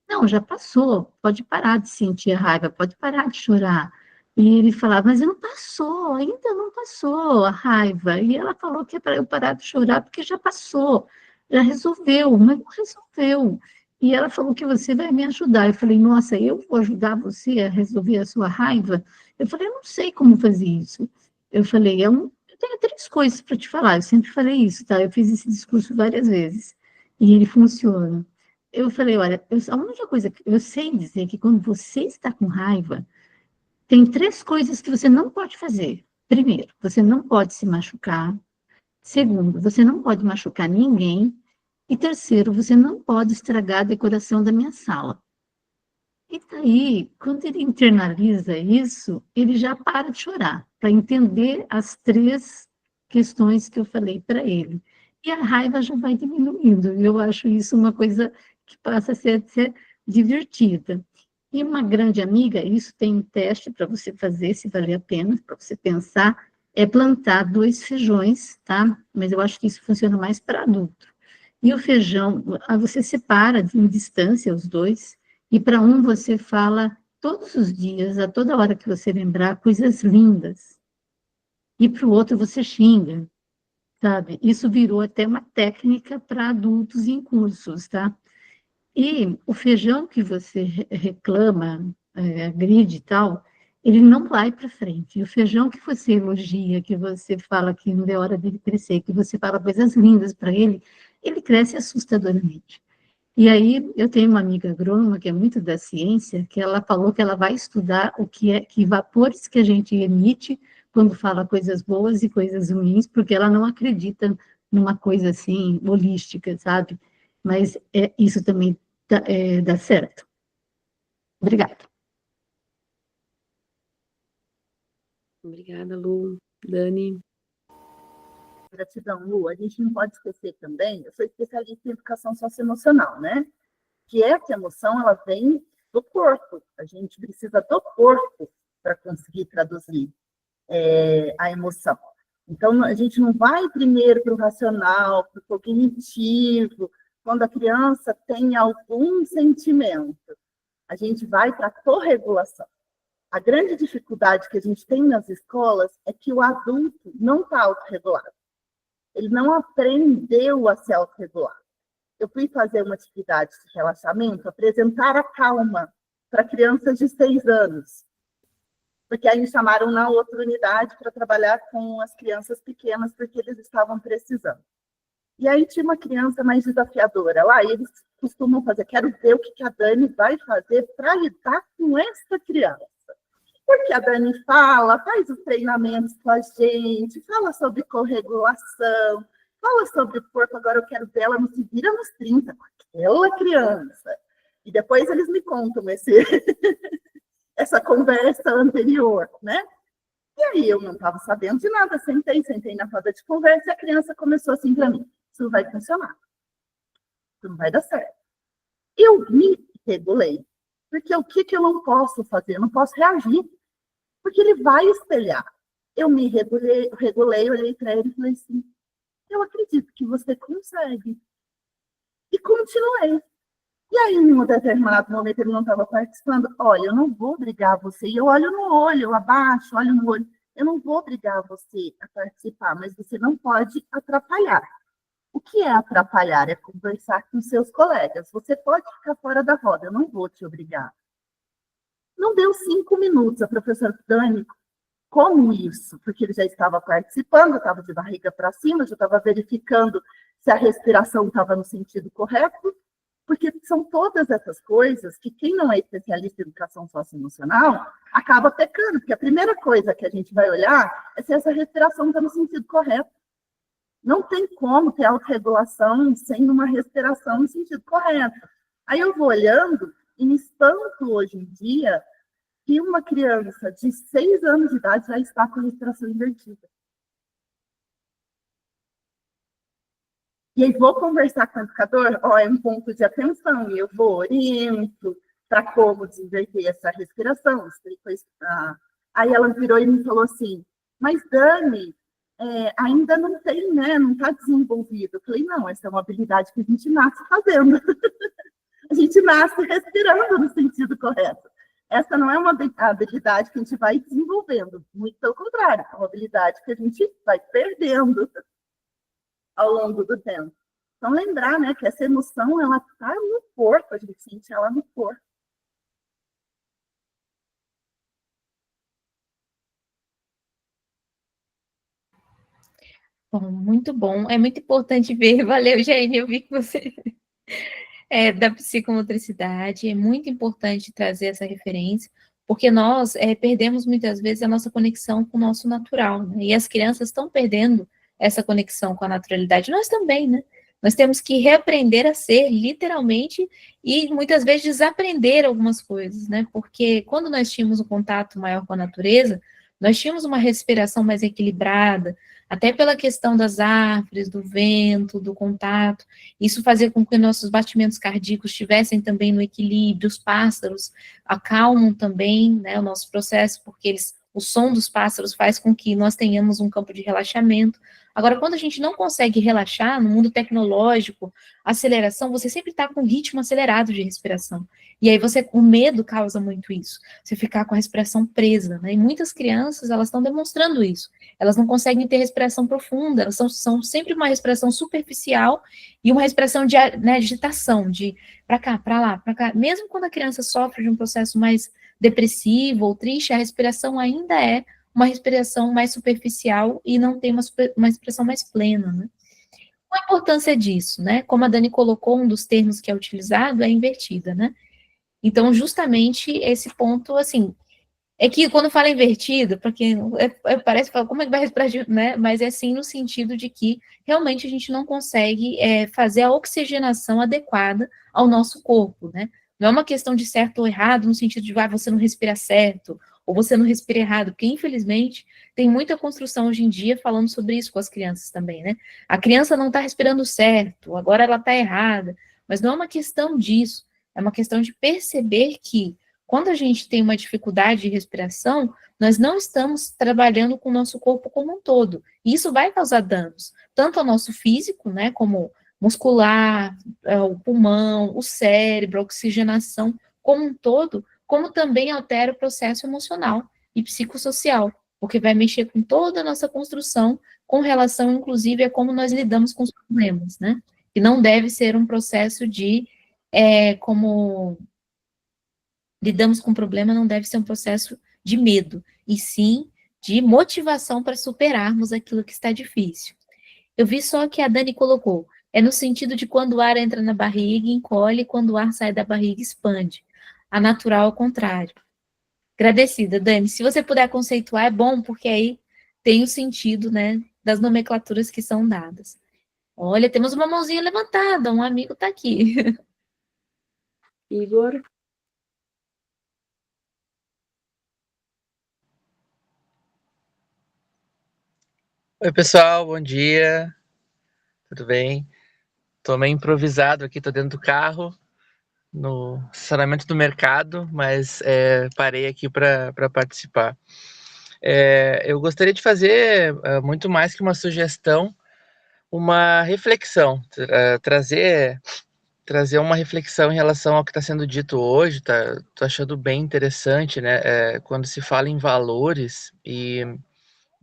não, já passou, pode parar de sentir a raiva, pode parar de chorar. E ele falava, mas não passou, ainda não passou a raiva. E ela falou que é para eu parar de chorar, porque já passou, já resolveu, mas não resolveu. E ela falou que você vai me ajudar. Eu falei, nossa, eu vou ajudar você a resolver a sua raiva? Eu falei, eu não sei como fazer isso. Eu falei, eu tenho 3 coisas para te falar. Eu sempre falei isso, tá? Eu fiz esse discurso várias vezes. E ele funciona. Eu falei, olha, a única coisa que eu sei dizer é que quando você está com raiva, tem 3 coisas que você não pode fazer. Primeiro, você não pode se machucar. Segundo, você não pode machucar ninguém. E terceiro, você não pode estragar a decoração da minha sala. E daí, quando ele internaliza isso, ele já para de chorar, para entender as 3 questões que eu falei para ele. E a raiva já vai diminuindo. E eu acho isso uma coisa que passa a ser divertida. E uma grande amiga, isso tem um teste para você fazer, se valer a pena, para você pensar, é plantar 2 feijões, tá? Mas eu acho que isso funciona mais para adulto. E o feijão, você separa em distância os 2, e para um você fala todos os dias, a toda hora que você lembrar, coisas lindas. E para o outro você xinga, sabe? Isso virou até uma técnica para adultos em cursos, tá? E o feijão que você reclama, agride e tal, ele não vai para frente. E o feijão que você elogia, que você fala que não é hora dele crescer, que você fala coisas lindas para ele cresce assustadoramente. E aí, eu tenho uma amiga agrônoma, que é muito da ciência, que ela falou que ela vai estudar o que vapores que a gente emite quando fala coisas boas e coisas ruins, porque ela não acredita numa coisa assim, holística, sabe? Mas isso também dá certo. Obrigada. Obrigada, Lu. Dani. Gratidão, Lu. A gente não pode esquecer também, eu sou especialista em educação socioemocional, né? Que essa emoção, ela vem do corpo. A gente precisa do corpo para conseguir traduzir a emoção. Então, a gente não vai primeiro para o racional, para o cognitivo, quando a criança tem algum sentimento. A gente vai para a corregulação. A grande dificuldade que a gente tem nas escolas é que o adulto não está autorregulado. Ele não aprendeu a se autorregular. Eu fui fazer uma atividade de relaxamento, apresentar a calma para crianças de 6 anos. Porque aí me chamaram na outra unidade para trabalhar com as crianças pequenas, porque eles estavam precisando. E aí tinha uma criança mais desafiadora lá, e eles costumam fazer, quero ver o que a Dani vai fazer para lidar com essa criança. Porque a Dani fala, faz os treinamentos com a gente, fala sobre corregulação, fala sobre o corpo, agora eu quero ver ela não se vira nos 30, com aquela criança. E depois eles me contam essa conversa anterior, né? E aí eu não estava sabendo de nada, sentei na roda de conversa e a criança começou assim para mim, isso não vai funcionar, isso não vai dar certo. Eu me regulei, porque o que eu não posso fazer? Eu não posso reagir, porque ele vai espelhar. Eu me regulei, olhei para ele e falei assim, eu acredito que você consegue. E continuei. E aí, em um determinado momento, ele não estava participando. Olha, eu não vou obrigar você. E eu olho no olho, eu abaixo, olho no olho. Eu não vou obrigar você a participar, mas você não pode atrapalhar. O que é atrapalhar? É conversar com seus colegas. Você pode ficar fora da roda, eu não vou te obrigar. Não deu 5 minutos, a professora Dani, como isso? Porque ele já estava participando, estava de barriga para cima, já estava verificando se a respiração estava no sentido correto, porque são todas essas coisas que quem não é especialista em educação socioemocional acaba pecando, porque a primeira coisa que a gente vai olhar é se essa respiração está no sentido correto. Não tem como ter autorregulação sem uma respiração no sentido correto. Aí eu vou olhando e me espanto hoje em dia que uma criança de 6 anos de idade já está com respiração invertida. E aí vou conversar com o educador, é um ponto de atenção, e eu vou oriento para como desinverter essa respiração. Aí ela virou e me falou assim, mas Dani, ainda não tem, né? Não está desenvolvido. Eu falei, não, essa é uma habilidade que a gente nasce fazendo. A gente nasce respirando no sentido correto. Essa não é uma habilidade que a gente vai desenvolvendo, muito pelo contrário, é uma habilidade que a gente vai perdendo ao longo do tempo. Então, lembrar, né, que essa emoção, ela está no corpo, a gente sente ela no corpo. Bom, muito bom. É muito importante ver. Valeu, Jane. Eu vi que você é da psicomotricidade. É muito importante trazer essa referência, porque nós perdemos muitas vezes a nossa conexão com o nosso natural, né? E as crianças estão perdendo essa conexão com a naturalidade. Nós também, né? Nós temos que reaprender a ser, literalmente, e muitas vezes desaprender algumas coisas, né? Porque quando nós tínhamos um contato maior com a natureza, nós tínhamos uma respiração mais equilibrada, até pela questão das árvores, do vento, do contato. Isso fazia com que nossos batimentos cardíacos estivessem também no equilíbrio, os pássaros acalmam também, né, o nosso processo, porque o som dos pássaros faz com que nós tenhamos um campo de relaxamento. Agora, quando a gente não consegue relaxar, no mundo tecnológico, aceleração, você sempre está com um ritmo acelerado de respiração. E aí o medo causa muito isso, você ficar com a respiração presa, né? E muitas crianças, elas estão demonstrando isso. Elas não conseguem ter respiração profunda, elas são sempre uma respiração superficial e uma respiração de, né, agitação, de para cá, para lá, para cá. Mesmo quando a criança sofre de um processo mais depressivo ou triste, a respiração ainda é uma respiração mais superficial e não tem uma expressão mais plena, né? Qual a importância disso, né? Como a Dani colocou, um dos termos que é utilizado é invertida, né? Então, justamente esse ponto, assim, é que quando fala invertido, para quem parece falar, como é que vai respirar, né? Mas é sim no sentido de que realmente a gente não consegue fazer a oxigenação adequada ao nosso corpo, né? Não é uma questão de certo ou errado, no sentido de você não respira certo, ou você não respira errado, porque infelizmente tem muita construção hoje em dia falando sobre isso com as crianças também, né? A criança não está respirando certo, agora ela está errada, mas não é uma questão disso, é uma questão de perceber que quando a gente tem uma dificuldade de respiração, nós não estamos trabalhando com o nosso corpo como um todo. E isso vai causar danos, tanto ao nosso físico, né, como muscular, o pulmão, o cérebro, a oxigenação como um todo, como também altera o processo emocional e psicossocial, porque vai mexer com toda a nossa construção, com relação, inclusive, a como nós lidamos com os problemas, né? E não deve ser um processo de, como lidamos com o problema, não deve ser um processo de medo, e sim de motivação para superarmos aquilo que está difícil. Eu vi só que a Dani colocou, é no sentido de quando o ar entra na barriga, encolhe, quando o ar sai da barriga, expande. A natural, ao contrário. Agradecida, Dani. Se você puder conceituar, é bom, porque aí tem o sentido, né, das nomenclaturas que são dadas. Olha, temos uma mãozinha levantada, um amigo está aqui. Igor? Oi, pessoal, bom dia. Tudo bem? Tô meio improvisado aqui, tô dentro do carro, no estacionamento do mercado, mas parei aqui para participar. Eu gostaria de fazer, muito mais que uma sugestão, uma reflexão, trazer uma reflexão em relação ao que está sendo dito hoje. Tô achando bem interessante, né? Quando se fala em valores, e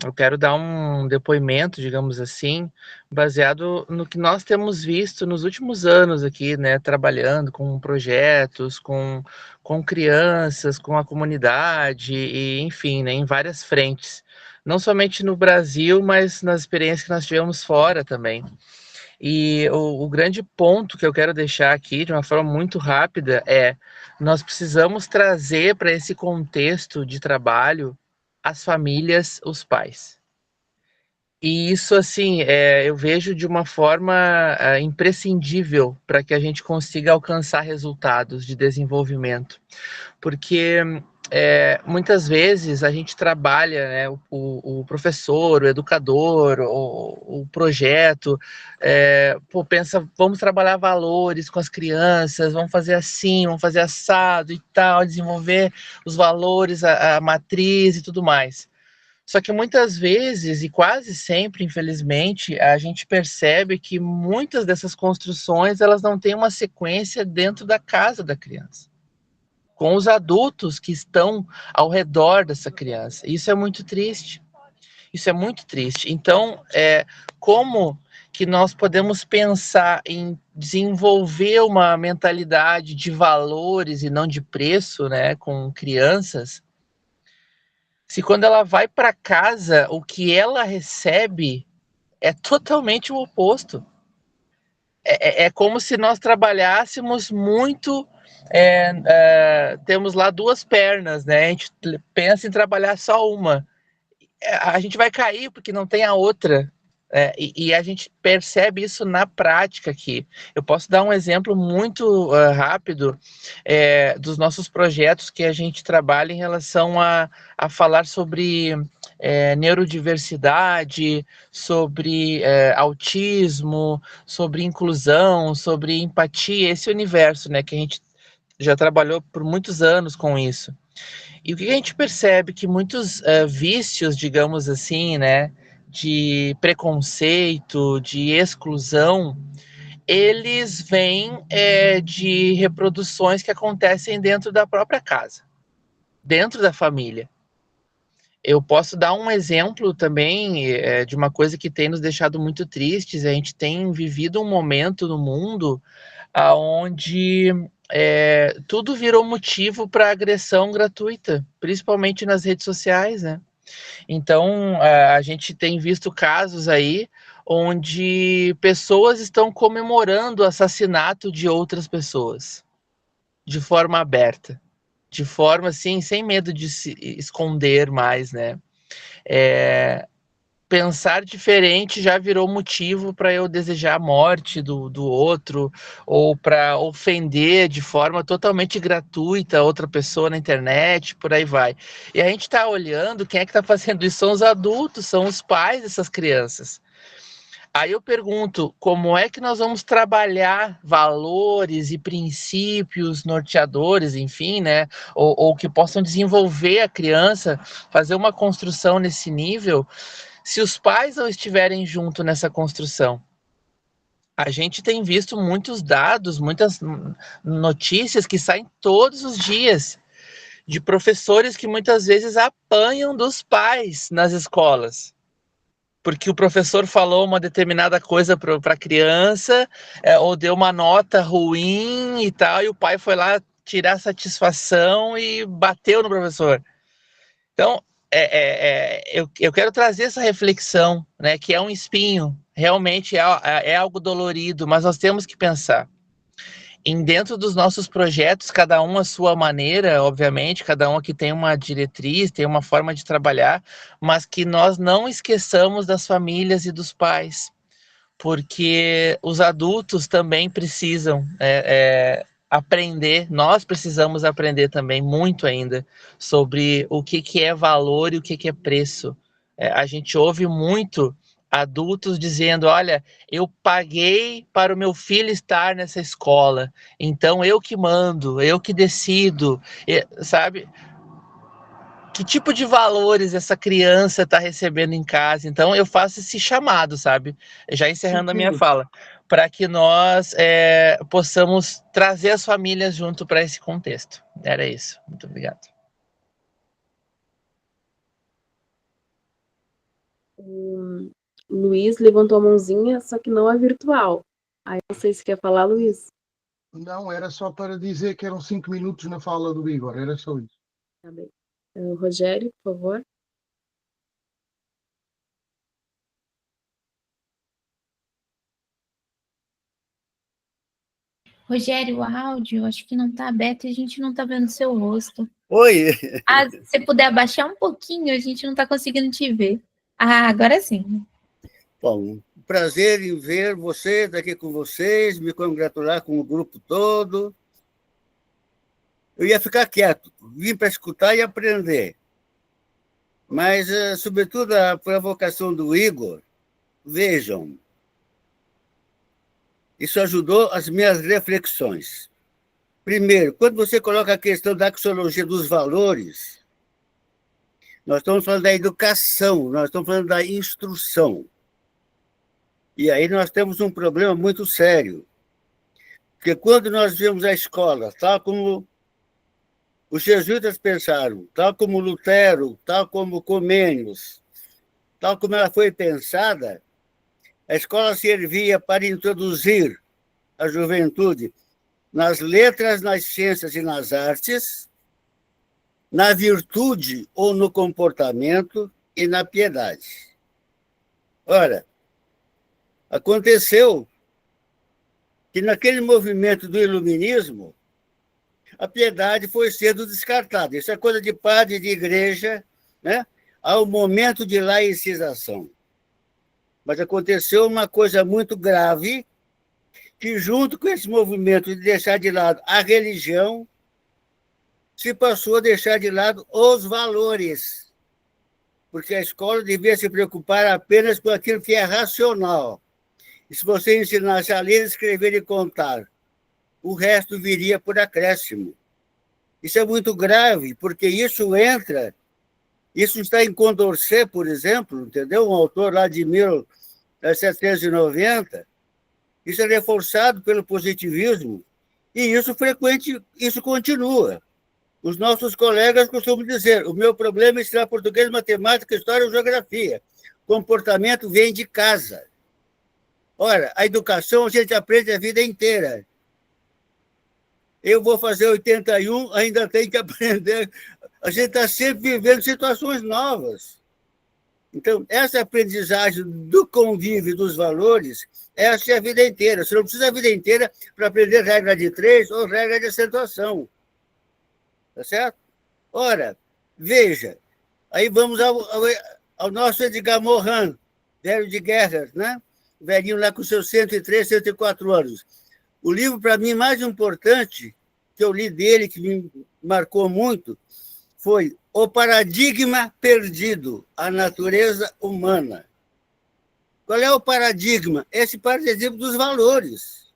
eu quero dar um depoimento, digamos assim, baseado no que nós temos visto nos últimos anos aqui, né, trabalhando com projetos, com crianças, com a comunidade, e enfim, né, em várias frentes. Não somente no Brasil, mas nas experiências que nós tivemos fora também. E o grande ponto que eu quero deixar aqui, de uma forma muito rápida, nós precisamos trazer para esse contexto de trabalho as famílias, os pais. E isso, assim, eu vejo de uma forma imprescindível para que a gente consiga alcançar resultados de desenvolvimento. Porque muitas vezes a gente trabalha, né, o professor, o educador, o projeto, pensa, vamos trabalhar valores com as crianças, vamos fazer assim, vamos fazer assado e tal, desenvolver os valores, a matriz e tudo mais. Só que muitas vezes, e quase sempre, infelizmente, a gente percebe que muitas dessas construções, elas não têm uma sequência dentro da casa da criança, com os adultos que estão ao redor dessa criança. Isso é muito triste. Isso é muito triste. Então, como que nós podemos pensar em desenvolver uma mentalidade de valores e não de preço, né, com crianças, se quando ela vai para casa, o que ela recebe é totalmente o oposto. É como se nós trabalhássemos muito. Temos lá duas pernas, né? A gente pensa em trabalhar só uma. A gente vai cair porque não tem a outra. E a gente percebe isso na prática aqui. Eu posso dar um exemplo muito rápido dos nossos projetos que a gente trabalha em relação a falar sobre neurodiversidade, sobre autismo, sobre inclusão, sobre empatia, esse universo, né, que a gente já trabalhou por muitos anos com isso. E o que a gente percebe que muitos vícios, digamos assim, né, de preconceito, de exclusão, eles vêm de reproduções que acontecem dentro da própria casa, dentro da família. Eu posso dar um exemplo também de uma coisa que tem nos deixado muito tristes. A gente tem vivido um momento no mundo onde tudo virou motivo para agressão gratuita, principalmente nas redes sociais, né? Então, a gente tem visto casos aí onde pessoas estão comemorando o assassinato de outras pessoas, de forma aberta, de forma assim, sem medo de se esconder mais, né? Pensar diferente já virou motivo para eu desejar a morte do outro, ou para ofender de forma totalmente gratuita outra pessoa na internet, por aí vai. E a gente está olhando, quem é que está fazendo isso? São os adultos, são os pais dessas crianças. Aí eu pergunto, como é que nós vamos trabalhar valores e princípios norteadores, enfim, né, ou que possam desenvolver a criança, fazer uma construção nesse nível, se os pais não estiverem junto nessa construção? A gente tem visto muitos dados, muitas notícias que saem todos os dias de professores que muitas vezes apanham dos pais nas escolas, porque o professor falou uma determinada coisa para a criança, ou deu uma nota ruim e tal, e o pai foi lá tirar satisfação e bateu no professor. Então, eu quero trazer essa reflexão, né, que é um espinho, realmente é algo dolorido, mas nós temos que pensar dentro dos nossos projetos, cada um à sua maneira, obviamente, cada um aqui tem uma diretriz, tem uma forma de trabalhar, mas que nós não esqueçamos das famílias e dos pais, porque os adultos também precisam aprender, nós precisamos aprender também muito ainda sobre o que é valor e o que é preço. A gente ouve muito adultos dizendo, olha, eu paguei para o meu filho estar nessa escola, então eu que mando, eu que decido, sabe? Que tipo de valores essa criança está recebendo em casa? Então eu faço esse chamado, sabe? Já encerrando a minha fala, para que nós possamos trazer as famílias junto para esse contexto. Era isso. Muito obrigado. O Luiz levantou a mãozinha, só que não a virtual. Aí não sei se quer falar, Luiz. Não, era só para dizer que eram 5 minutos na fala do Igor, era só isso. Tá bem. Rogério, por favor. Rogério, o áudio, acho que não está aberto e a gente não está vendo seu rosto. Oi! Se você puder abaixar um pouquinho, a gente não está conseguindo te ver. Agora sim. Bom, prazer em ver vocês aqui com vocês, me congratular com o grupo todo. Eu ia ficar quieto, vim para escutar e aprender. Mas, sobretudo, a provocação do Igor, vejam, isso ajudou as minhas reflexões. Primeiro, quando você coloca a questão da axiologia dos valores, nós estamos falando da educação, nós estamos falando da instrução. E aí nós temos um problema muito sério. Porque quando nós vemos a escola, tal como os jesuítas pensaram, tal como Lutero, tal como Comênios, tal como ela foi pensada, a escola servia para introduzir a juventude nas letras, nas ciências e nas artes, na virtude ou no comportamento e na piedade. Ora, aconteceu que naquele movimento do iluminismo, a piedade foi sendo descartada. Isso é coisa de padre de igreja, né? Ao momento de laicização. Mas aconteceu uma coisa muito grave, que junto com esse movimento de deixar de lado a religião, se passou a deixar de lado os valores. Porque a escola devia se preocupar apenas com aquilo que é racional. E se você ensinasse a ler, escrever e contar, o resto viria por acréscimo. Isso é muito grave, porque isso está em Condorcet, por exemplo, entendeu? Um autor lá de 1790. Isso é reforçado pelo positivismo, e isso continua. Os nossos colegas costumam dizer: o meu problema é estudar português, matemática, história e geografia. Comportamento vem de casa. Ora, a educação a gente aprende a vida inteira. Eu vou fazer 81, ainda tenho que aprender. A gente está sempre vivendo situações novas. Então, essa aprendizagem do convívio dos valores, essa é a vida inteira. Você não precisa a vida inteira para aprender regra de 3 ou regra de acentuação. Tá certo? Ora, veja, aí vamos ao nosso Edgar Morin, velho de guerra, né? Velhinho lá com seus 103, 104 anos. O livro, para mim, mais importante que eu li dele, que me marcou muito, foi O Paradigma Perdido, a Natureza Humana. Qual é o paradigma? Esse paradigma dos valores.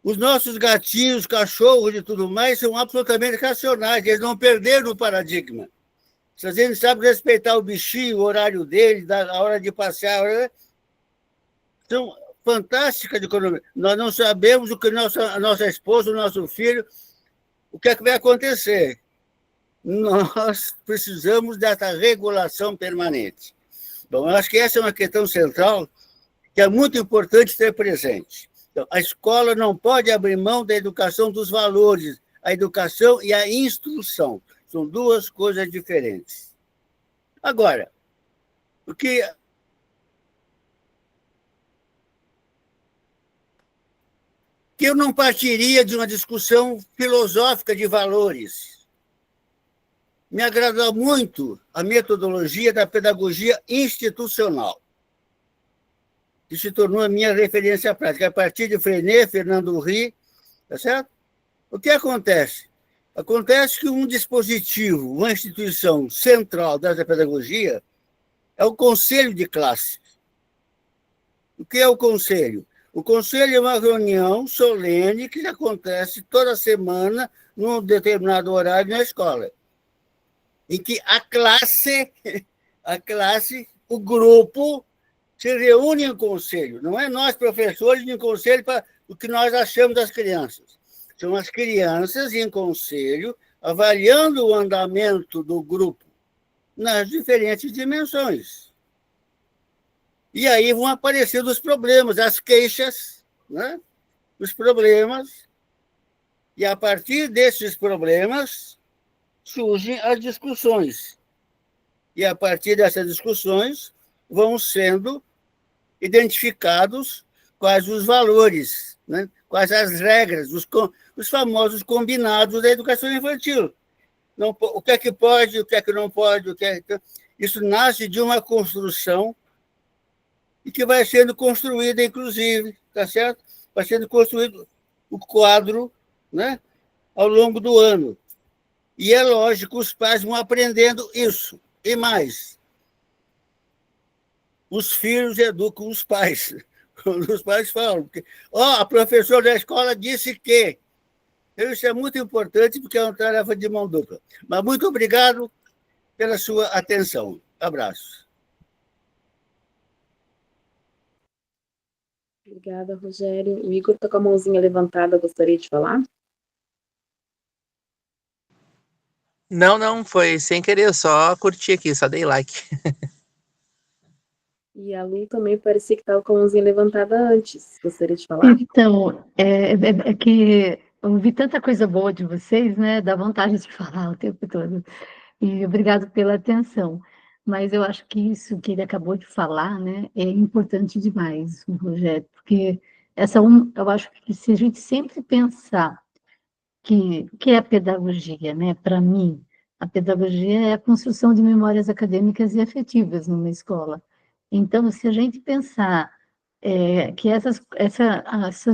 Os nossos gatinhos, cachorros e tudo mais são absolutamente racionais, eles não perderam o paradigma. Se a gente sabe respeitar o bichinho, o horário dele, a hora de passear, são fantásticas de economia. Nós não sabemos o que a nossa esposa, o nosso filho, o que é que vai acontecer. Nós precisamos dessa regulação permanente. Bom, eu acho que essa é uma questão central que é muito importante ter presente. Então, a escola não pode abrir mão da educação dos valores, a educação e a instrução. São duas coisas diferentes. Agora, o que eu não partiria de uma discussão filosófica de valores. Me agradou muito a metodologia da pedagogia institucional, que se tornou a minha referência prática, a partir de Freinet, Fernando Rie, tá certo? O que acontece? Acontece que um dispositivo, uma instituição central dessa pedagogia é o conselho de classe. O que é o conselho? O conselho é uma reunião solene que acontece toda semana, num determinado horário na escola, em que a classe, o grupo, se reúne em conselho. Não é nós, professores, em conselho para o que nós achamos das crianças. São as crianças em conselho, avaliando o andamento do grupo nas diferentes dimensões. E aí vão aparecendo os problemas, as queixas, né? Os problemas, e a partir desses problemas surgem as discussões. E a partir dessas discussões vão sendo identificados quais os valores, né? Quais as regras, os famosos combinados da educação infantil. Não, o que é que pode, o que é que não pode, isso nasce de uma construção e que vai sendo construída, inclusive, tá certo? Vai sendo construído o quadro, né, ao longo do ano. E é lógico, os pais vão aprendendo isso. E mais, os filhos educam os pais. Os pais falam, a professora da escola disse que. Isso é muito importante, porque é uma tarefa de mão dupla. Mas muito obrigado pela sua atenção. Abraço. Obrigada, Rogério. O Igor está com a mãozinha levantada, gostaria de falar? Não, foi sem querer, eu só curti aqui, só dei like. E a Lu também parecia que estava com a mãozinha levantada antes. Gostaria de falar? Então, é que eu ouvi tanta coisa boa de vocês, né? Dá vontade de falar o tempo todo. E obrigado pela atenção. Mas eu acho que isso que ele acabou de falar, né, é importante demais, o Rogério, porque eu acho que se a gente sempre pensar que é a pedagogia, né? Para mim, a pedagogia é a construção de memórias acadêmicas e afetivas numa escola. Então, se a gente pensar que essas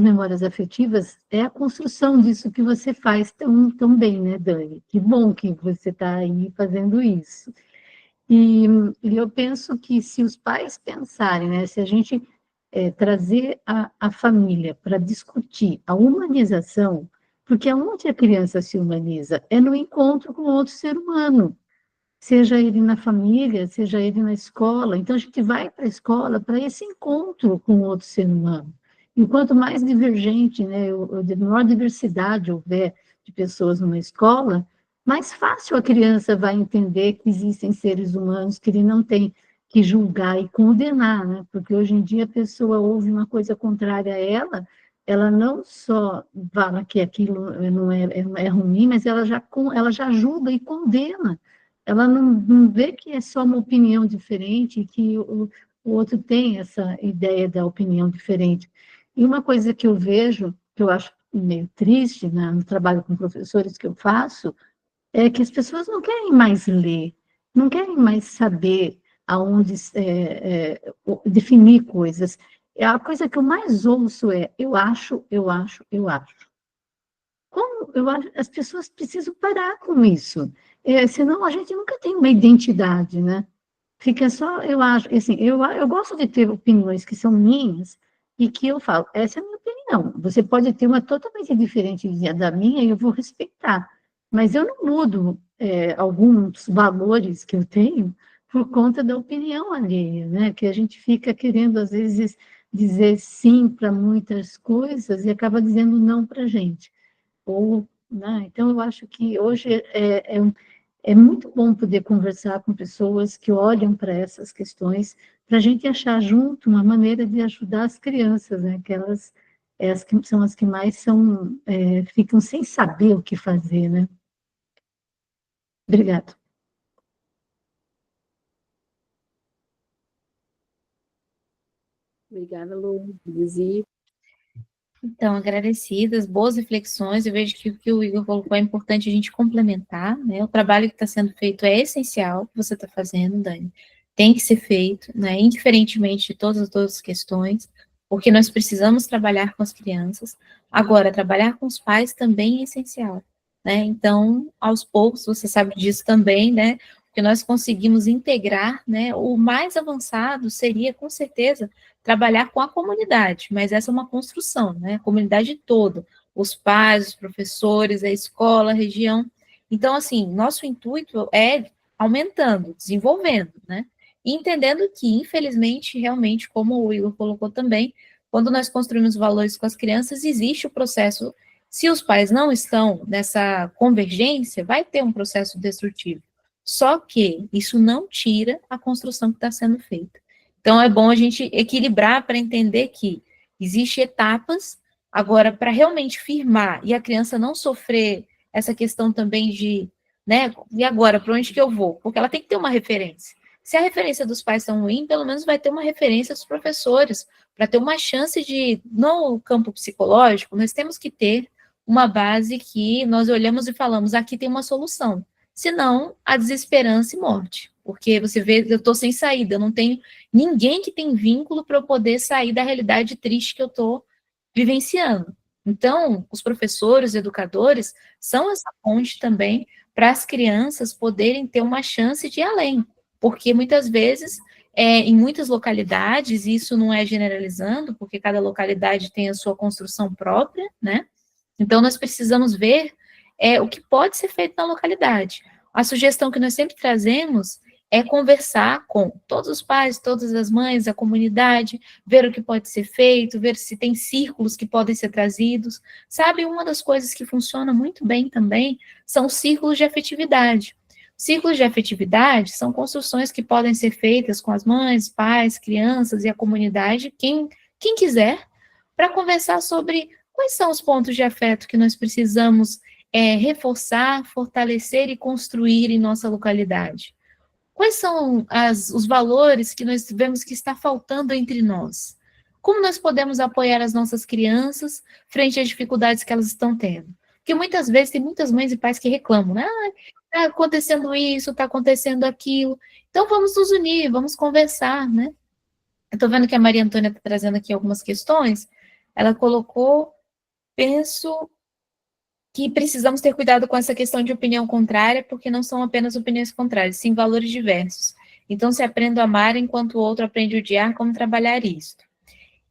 memórias afetivas é a construção disso que você faz tão bem, né, Dani? Que bom que você está aí fazendo isso. E eu penso que se os pais pensarem, né, se a gente trazer a família para discutir a humanização, porque aonde a criança se humaniza é no encontro com outro ser humano, seja ele na família, seja ele na escola. Então, a gente vai para a escola para esse encontro com outro ser humano. E quanto mais divergente, né, de maior diversidade houver de pessoas numa escola, mais fácil a criança vai entender que existem seres humanos que ele não tem que julgar e condenar, né? Porque hoje em dia a pessoa ouve uma coisa contrária a ela não só fala que aquilo não é ruim, mas ela já julga e condena. Ela não vê que é só uma opinião diferente, que o outro tem essa ideia da opinião diferente. E uma coisa que eu vejo, que eu acho meio triste, né, no trabalho com professores que eu faço, é que as pessoas não querem mais ler, não querem mais saber aonde definir coisas. A coisa que eu mais ouço é eu acho. As pessoas precisam parar com isso. Senão a gente nunca tem uma identidade, né? Fica só, eu acho, assim, eu gosto de ter opiniões que são minhas e que eu falo, essa é a minha opinião. Você pode ter uma totalmente diferente da minha e eu vou respeitar. Mas eu não mudo alguns valores que eu tenho por conta da opinião alheia, né? Que a gente fica querendo, às vezes, dizer sim para muitas coisas e acaba dizendo não para a gente. Né? Então, eu acho que hoje é muito bom poder conversar com pessoas que olham para essas questões, para a gente achar junto uma maneira de ajudar as crianças, né? Que elas são as que mais ficam sem saber o que fazer, né? Obrigada. Obrigada, Lu. Lizzy. Então, agradecidas, boas reflexões. Eu vejo que o que o Igor colocou é importante a gente complementar, né? O trabalho que está sendo feito é essencial, que você está fazendo, Dani. Tem que ser feito, né? Indiferentemente de todas as outras questões, porque nós precisamos trabalhar com as crianças. Agora, trabalhar com os pais também é essencial, né? Então, aos poucos, você sabe disso também, né? Porque nós conseguimos integrar, né? O mais avançado seria, com certeza, trabalhar com a comunidade, mas essa é uma construção, né? A comunidade toda, os pais, os professores, a escola, a região. Então, assim, nosso intuito é aumentando, desenvolvendo, né? E entendendo que, infelizmente, realmente, como o Igor colocou também, quando nós construímos valores com as crianças, existe o processo, se os pais não estão nessa convergência, vai ter um processo destrutivo. Só que isso não tira a construção que está sendo feita. Então, é bom a gente equilibrar para entender que existem etapas, agora, para realmente firmar e a criança não sofrer essa questão também de, né, e agora, para onde que eu vou? Porque ela tem que ter uma referência. Se a referência dos pais é ruim, pelo menos vai ter uma referência dos professores, para ter uma chance de, no campo psicológico, nós temos que ter uma base que nós olhamos e falamos, aqui tem uma solução. Senão, a desesperança e morte. Porque você vê, eu estou sem saída, eu não tenho ninguém que tem vínculo para eu poder sair da realidade triste que eu estou vivenciando. Então, os professores, os educadores, são essa ponte também para as crianças poderem ter uma chance de ir além. Porque muitas vezes, em muitas localidades, isso não é generalizando, porque cada localidade tem a sua construção própria, né? Então, nós precisamos ver o que pode ser feito na localidade. A sugestão que nós sempre trazemos é conversar com todos os pais, todas as mães, a comunidade, ver o que pode ser feito, ver se tem círculos que podem ser trazidos. Sabe, uma das coisas que funciona muito bem também são os círculos de afetividade. Círculos de afetividade são construções que podem ser feitas com as mães, pais, crianças e a comunidade, quem quiser, para conversar sobre quais são os pontos de afeto que nós precisamos reforçar, fortalecer e construir em nossa localidade. Quais são os valores que nós vemos que está faltando entre nós? Como nós podemos apoiar as nossas crianças frente às dificuldades que elas estão tendo? Porque muitas vezes tem muitas mães e pais que reclamam, né? Está acontecendo isso, está acontecendo aquilo. Então vamos nos unir, vamos conversar, né? Eu estou vendo que a Maria Antônia está trazendo aqui algumas questões. Ela colocou, penso que precisamos ter cuidado com essa questão de opinião contrária, porque não são apenas opiniões contrárias, sim valores diversos. Então, se aprendo a amar enquanto o outro aprende a odiar, como trabalhar isto?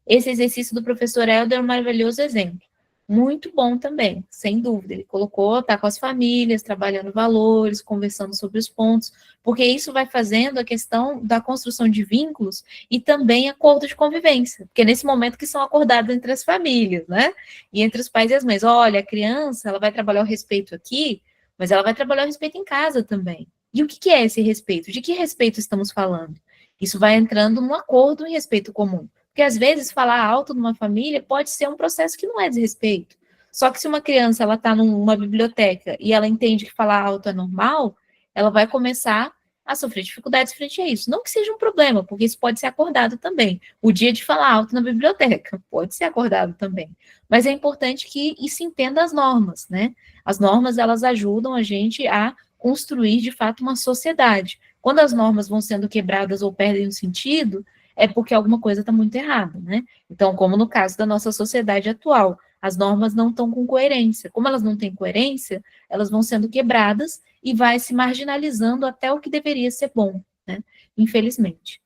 Esse exercício do professor Helder é um maravilhoso exemplo. Muito bom também, sem dúvida. Ele colocou, tá com as famílias, trabalhando valores, conversando sobre os pontos, porque isso vai fazendo a questão da construção de vínculos e também acordo de convivência, porque é nesse momento que são acordados entre as famílias, né? E entre os pais e as mães. Olha, a criança, ela vai trabalhar o respeito aqui, mas ela vai trabalhar o respeito em casa também. E o que é esse respeito? De que respeito estamos falando? Isso vai entrando num acordo em respeito comum. Porque, às vezes, falar alto numa família pode ser um processo que não é desrespeito. Só que se uma criança está numa biblioteca e ela entende que falar alto é normal, ela vai começar a sofrer dificuldades frente a isso. Não que seja um problema, porque isso pode ser acordado também. O dia de falar alto na biblioteca pode ser acordado também. Mas é importante que se entenda as normas, né? As normas, elas ajudam a gente a construir, de fato, uma sociedade. Quando as normas vão sendo quebradas ou perdem o sentido, é porque alguma coisa está muito errada, né? Então, como no caso da nossa sociedade atual, as normas não estão com coerência. Como elas não têm coerência, elas vão sendo quebradas e vai se marginalizando até o que deveria ser bom, né? Infelizmente.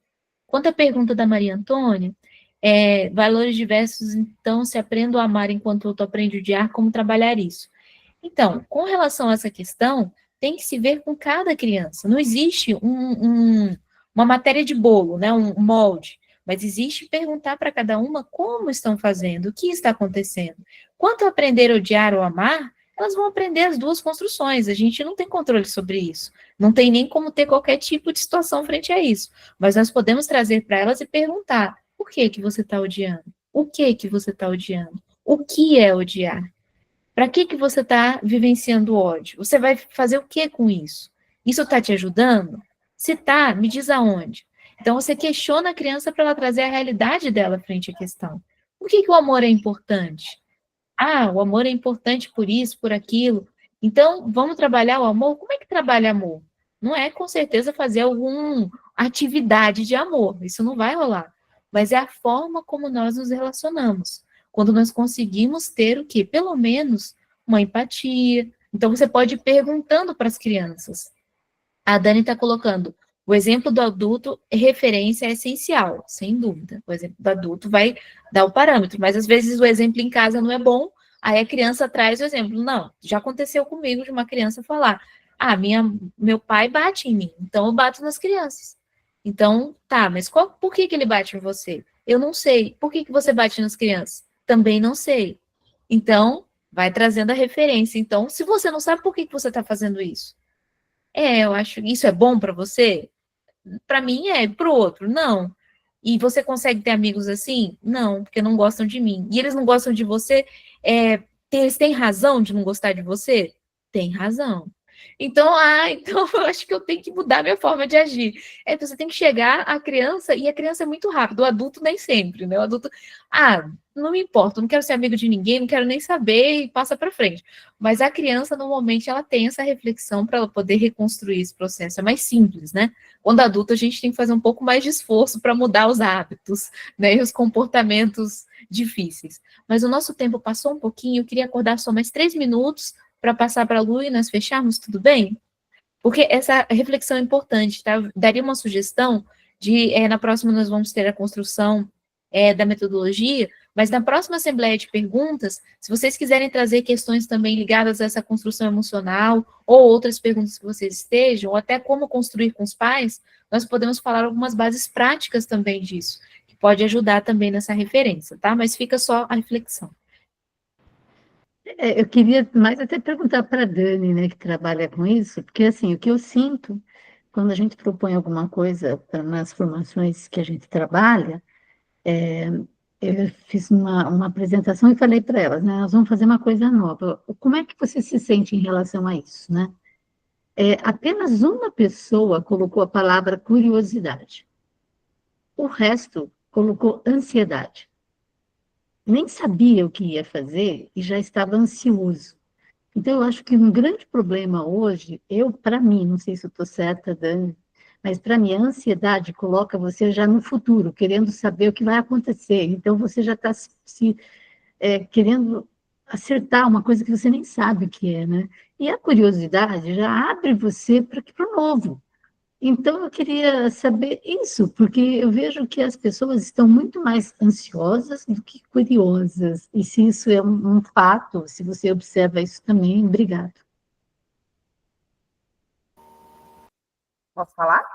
Quanto à pergunta da Maria Antônia, valores diversos, então, se aprendo a amar enquanto o outro aprende a odiar, como trabalhar isso? Então, com relação a essa questão, tem que se ver com cada criança. Não existe uma matéria de bolo, né, um molde, mas existe perguntar para cada uma como estão fazendo, o que está acontecendo. Quanto a aprender a odiar ou amar, elas vão aprender as duas construções, a gente não tem controle sobre isso, não tem nem como ter qualquer tipo de situação frente a isso, mas nós podemos trazer para elas e perguntar, por que você está odiando? O que você está odiando? O que é odiar? Para que você está vivenciando ódio? Você vai fazer o que com isso? Isso está te ajudando? Se tá, me diz aonde. Então, você questiona a criança para ela trazer a realidade dela frente à questão. Por que o amor é importante? Ah, o amor é importante por isso, por aquilo. Então, vamos trabalhar o amor? Como é que trabalha amor? Não é, com certeza, fazer alguma atividade de amor. Isso não vai rolar. Mas é a forma como nós nos relacionamos. Quando nós conseguimos ter o quê? Pelo menos uma empatia. Então, você pode ir perguntando para as crianças. A Dani está colocando, o exemplo do adulto, referência é essencial, sem dúvida. O exemplo do adulto vai dar o parâmetro, mas às vezes o exemplo em casa não é bom, aí a criança traz o exemplo. Não, já aconteceu comigo de uma criança falar, meu pai bate em mim, então eu bato nas crianças. Então, tá, mas por que ele bate em você? Eu não sei. Por que você bate nas crianças? Também não sei. Então, vai trazendo a referência. Então, se você não sabe por que você está fazendo isso, eu acho que isso é bom para você? Para mim para o outro, não. E você consegue ter amigos assim? Não, porque não gostam de mim. E eles não gostam de você, eles têm razão de não gostar de você? Tem razão. Então, então eu acho que eu tenho que mudar minha forma de agir. Você tem que chegar à criança, e a criança é muito rápido, o adulto nem sempre, né? O adulto, não me importa, não quero ser amigo de ninguém, não quero nem saber, e passa para frente. Mas a criança, normalmente, ela tem essa reflexão para ela poder reconstruir esse processo. É mais simples, né? Quando adulto, a gente tem que fazer um pouco mais de esforço para mudar os hábitos, né? E os comportamentos difíceis. Mas o nosso tempo passou um pouquinho, eu queria acordar só mais 3 minutos para passar para a Lu e nós fecharmos, tudo bem? Porque essa reflexão é importante, tá? Daria uma sugestão de, na próxima nós vamos ter a construção da metodologia, mas na próxima assembleia de perguntas, se vocês quiserem trazer questões também ligadas a essa construção emocional, ou outras perguntas que vocês estejam, ou até como construir com os pais, nós podemos falar algumas bases práticas também disso, que pode ajudar também nessa referência, tá? Mas fica só a reflexão. Eu queria mais até perguntar para a Dani, né, que trabalha com isso, porque assim, o que eu sinto quando a gente propõe alguma coisa nas formações que a gente trabalha, eu fiz uma apresentação e falei para elas, né, nós vamos fazer uma coisa nova. Como é que você se sente em relação a isso, né? Apenas uma pessoa colocou a palavra curiosidade. O resto colocou ansiedade. Nem sabia o que ia fazer e já estava ansioso. Então, eu acho que um grande problema hoje, para mim, não sei se eu estou certa, Dani, mas para mim a ansiedade coloca você já no futuro, querendo saber o que vai acontecer. Então, você já está querendo acertar uma coisa que você nem sabe o que é, né? E a curiosidade já abre você para o novo. Então, eu queria saber isso, porque eu vejo que as pessoas estão muito mais ansiosas do que curiosas. E se isso é um fato, se você observa isso também, obrigado. Posso falar?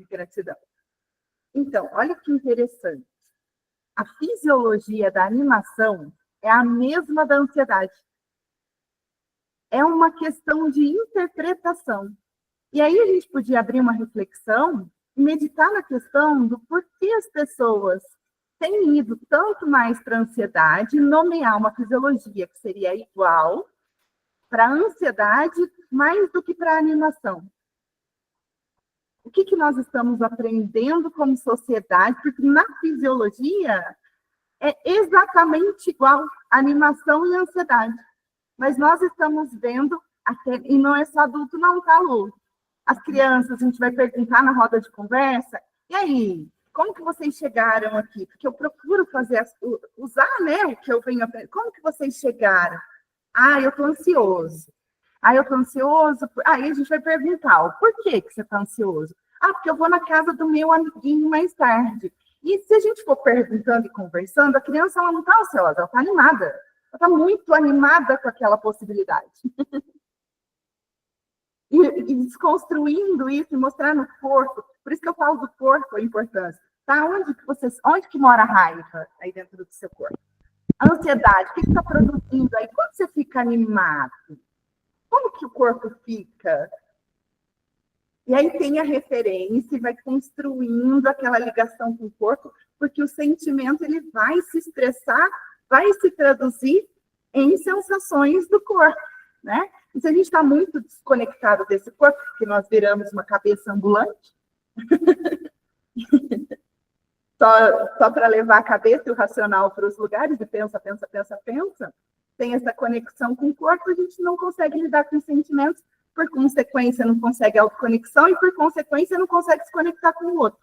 Gratidão. Então, olha que interessante. A fisiologia da animação é a mesma da ansiedade. É uma questão de interpretação. E aí a gente podia abrir uma reflexão e meditar na questão do porquê as pessoas têm ido tanto mais para a ansiedade, nomear uma fisiologia que seria igual para a ansiedade mais do que para a animação. O que nós estamos aprendendo como sociedade? Porque na fisiologia é exatamente igual a animação e a ansiedade. Mas nós estamos vendo, e não é só adulto não, tá, Lu? As crianças, a gente vai perguntar na roda de conversa, e aí, como que vocês chegaram aqui? Porque eu procuro usar, né, o que eu venho aprendendo. Como que vocês chegaram? Eu estou ansioso. Eu estou ansioso. Aí a gente vai perguntar, por que você está ansioso? Porque eu vou na casa do meu amiguinho mais tarde. E se a gente for perguntando e conversando, a criança ela não está ansiosa, ela está animada. Ela está muito animada com aquela possibilidade. e desconstruindo isso e mostrar no corpo. Por isso que eu falo do corpo, a importância. Tá? Onde que mora a raiva aí dentro do seu corpo? A ansiedade, o que está produzindo aí? Quando você fica animado, como que o corpo fica? E aí tem a referência e vai construindo aquela ligação com o corpo, porque o sentimento ele vai se expressar, vai se traduzir em sensações do corpo, né? E se a gente está muito desconectado desse corpo, porque nós viramos uma cabeça ambulante, só para levar a cabeça e o racional para os lugares, e pensa, tem essa conexão com o corpo, a gente não consegue lidar com os sentimentos, por consequência não consegue autoconexão e por consequência não consegue se conectar com o outro.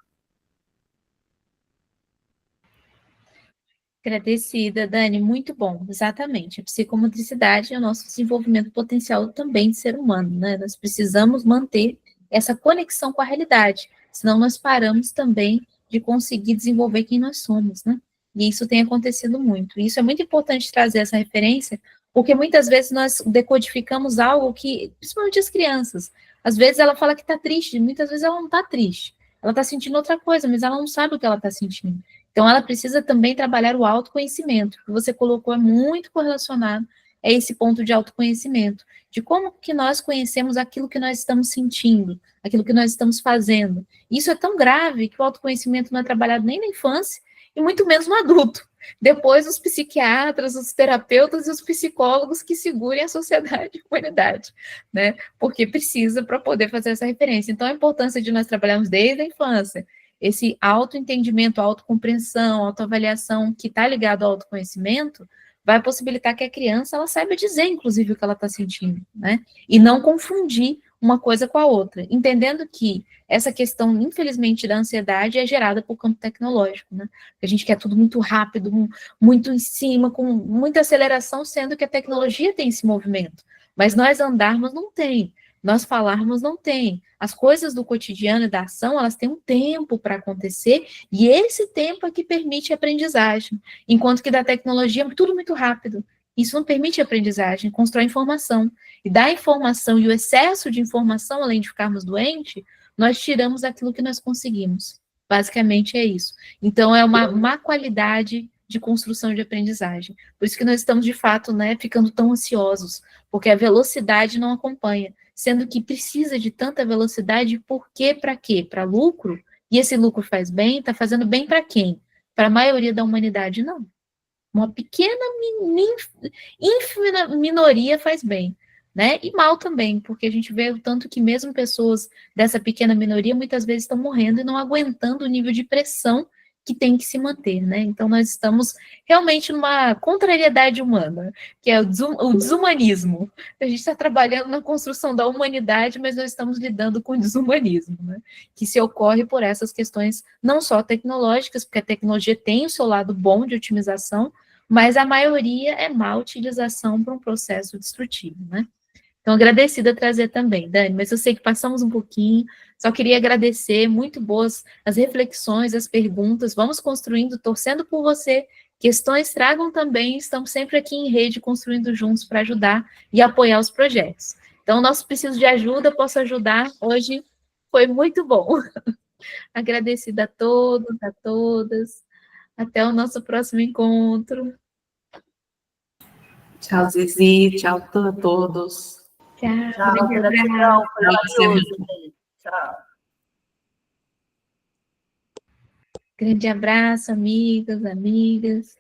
Agradecida, Dani, muito bom, exatamente. A psicomotricidade é o nosso desenvolvimento potencial também de ser humano, né? Nós precisamos manter essa conexão com a realidade, senão nós paramos também de conseguir desenvolver quem nós somos, né? E isso tem acontecido muito. E isso é muito importante trazer essa referência, porque muitas vezes nós decodificamos algo que, principalmente as crianças, às vezes ela fala que está triste, muitas vezes ela não está triste, ela está sentindo outra coisa, mas ela não sabe o que ela está sentindo. Então, ela precisa também trabalhar o autoconhecimento, que você colocou é muito correlacionado a esse ponto de autoconhecimento, de como que nós conhecemos aquilo que nós estamos sentindo, aquilo que nós estamos fazendo. Isso é tão grave que o autoconhecimento não é trabalhado nem na infância, e muito menos no adulto. Depois, os psiquiatras, os terapeutas e os psicólogos que segurem a sociedade e a humanidade, né? Porque precisa para poder fazer essa referência. Então, a importância de nós trabalharmos desde a infância, esse autoentendimento, autocompreensão, autoavaliação que está ligado ao autoconhecimento, vai possibilitar que a criança ela saiba dizer, inclusive, o que ela está sentindo, né? E não confundir uma coisa com a outra, entendendo que essa questão, infelizmente, da ansiedade é gerada por campo tecnológico, né? A gente quer tudo muito rápido, muito em cima, com muita aceleração, sendo que a tecnologia tem esse movimento, mas nós andarmos não tem, nós falarmos não tem. As coisas do cotidiano e da ação, elas têm um tempo para acontecer, e esse tempo é que permite a aprendizagem, enquanto que da tecnologia é tudo muito rápido. Isso não permite a aprendizagem, constrói informação. E da informação e o excesso de informação, além de ficarmos doentes, nós tiramos aquilo que nós conseguimos. Basicamente é isso. Então, é uma má qualidade de construção de aprendizagem. Por isso que nós estamos, de fato, né, ficando tão ansiosos, porque a velocidade não acompanha, sendo que precisa de tanta velocidade, por quê, para quê? Para lucro? E esse lucro faz bem? Está fazendo bem para quem? Para a maioria da humanidade, não. Uma pequena, ínfima minoria faz bem, né? E mal também, porque a gente vê o tanto que mesmo pessoas dessa pequena minoria muitas vezes estão morrendo e não aguentando o nível de pressão que tem que se manter, né? Então nós estamos realmente numa contrariedade humana, que é o desumanismo. A gente está trabalhando na construção da humanidade, mas nós estamos lidando com o desumanismo, né? Que se ocorre por essas questões não só tecnológicas, porque a tecnologia tem o seu lado bom de otimização, mas a maioria é má utilização para um processo destrutivo, né? Então, agradecida a trazer também, Dani, mas eu sei que passamos um pouquinho, só queria agradecer, muito boas as reflexões, as perguntas, vamos construindo, torcendo por você, questões tragam também, estamos sempre aqui em rede, construindo juntos para ajudar e apoiar os projetos. Então, nosso preciso de ajuda, posso ajudar, hoje foi muito bom. Agradecida a todos, a todas, até o nosso próximo encontro. Tchau, Zizi. Tchau a todos. Tchau. Tchau, gratidão. Foi maravilhoso, gente. Tchau. Grande abraço, amigas, amigas.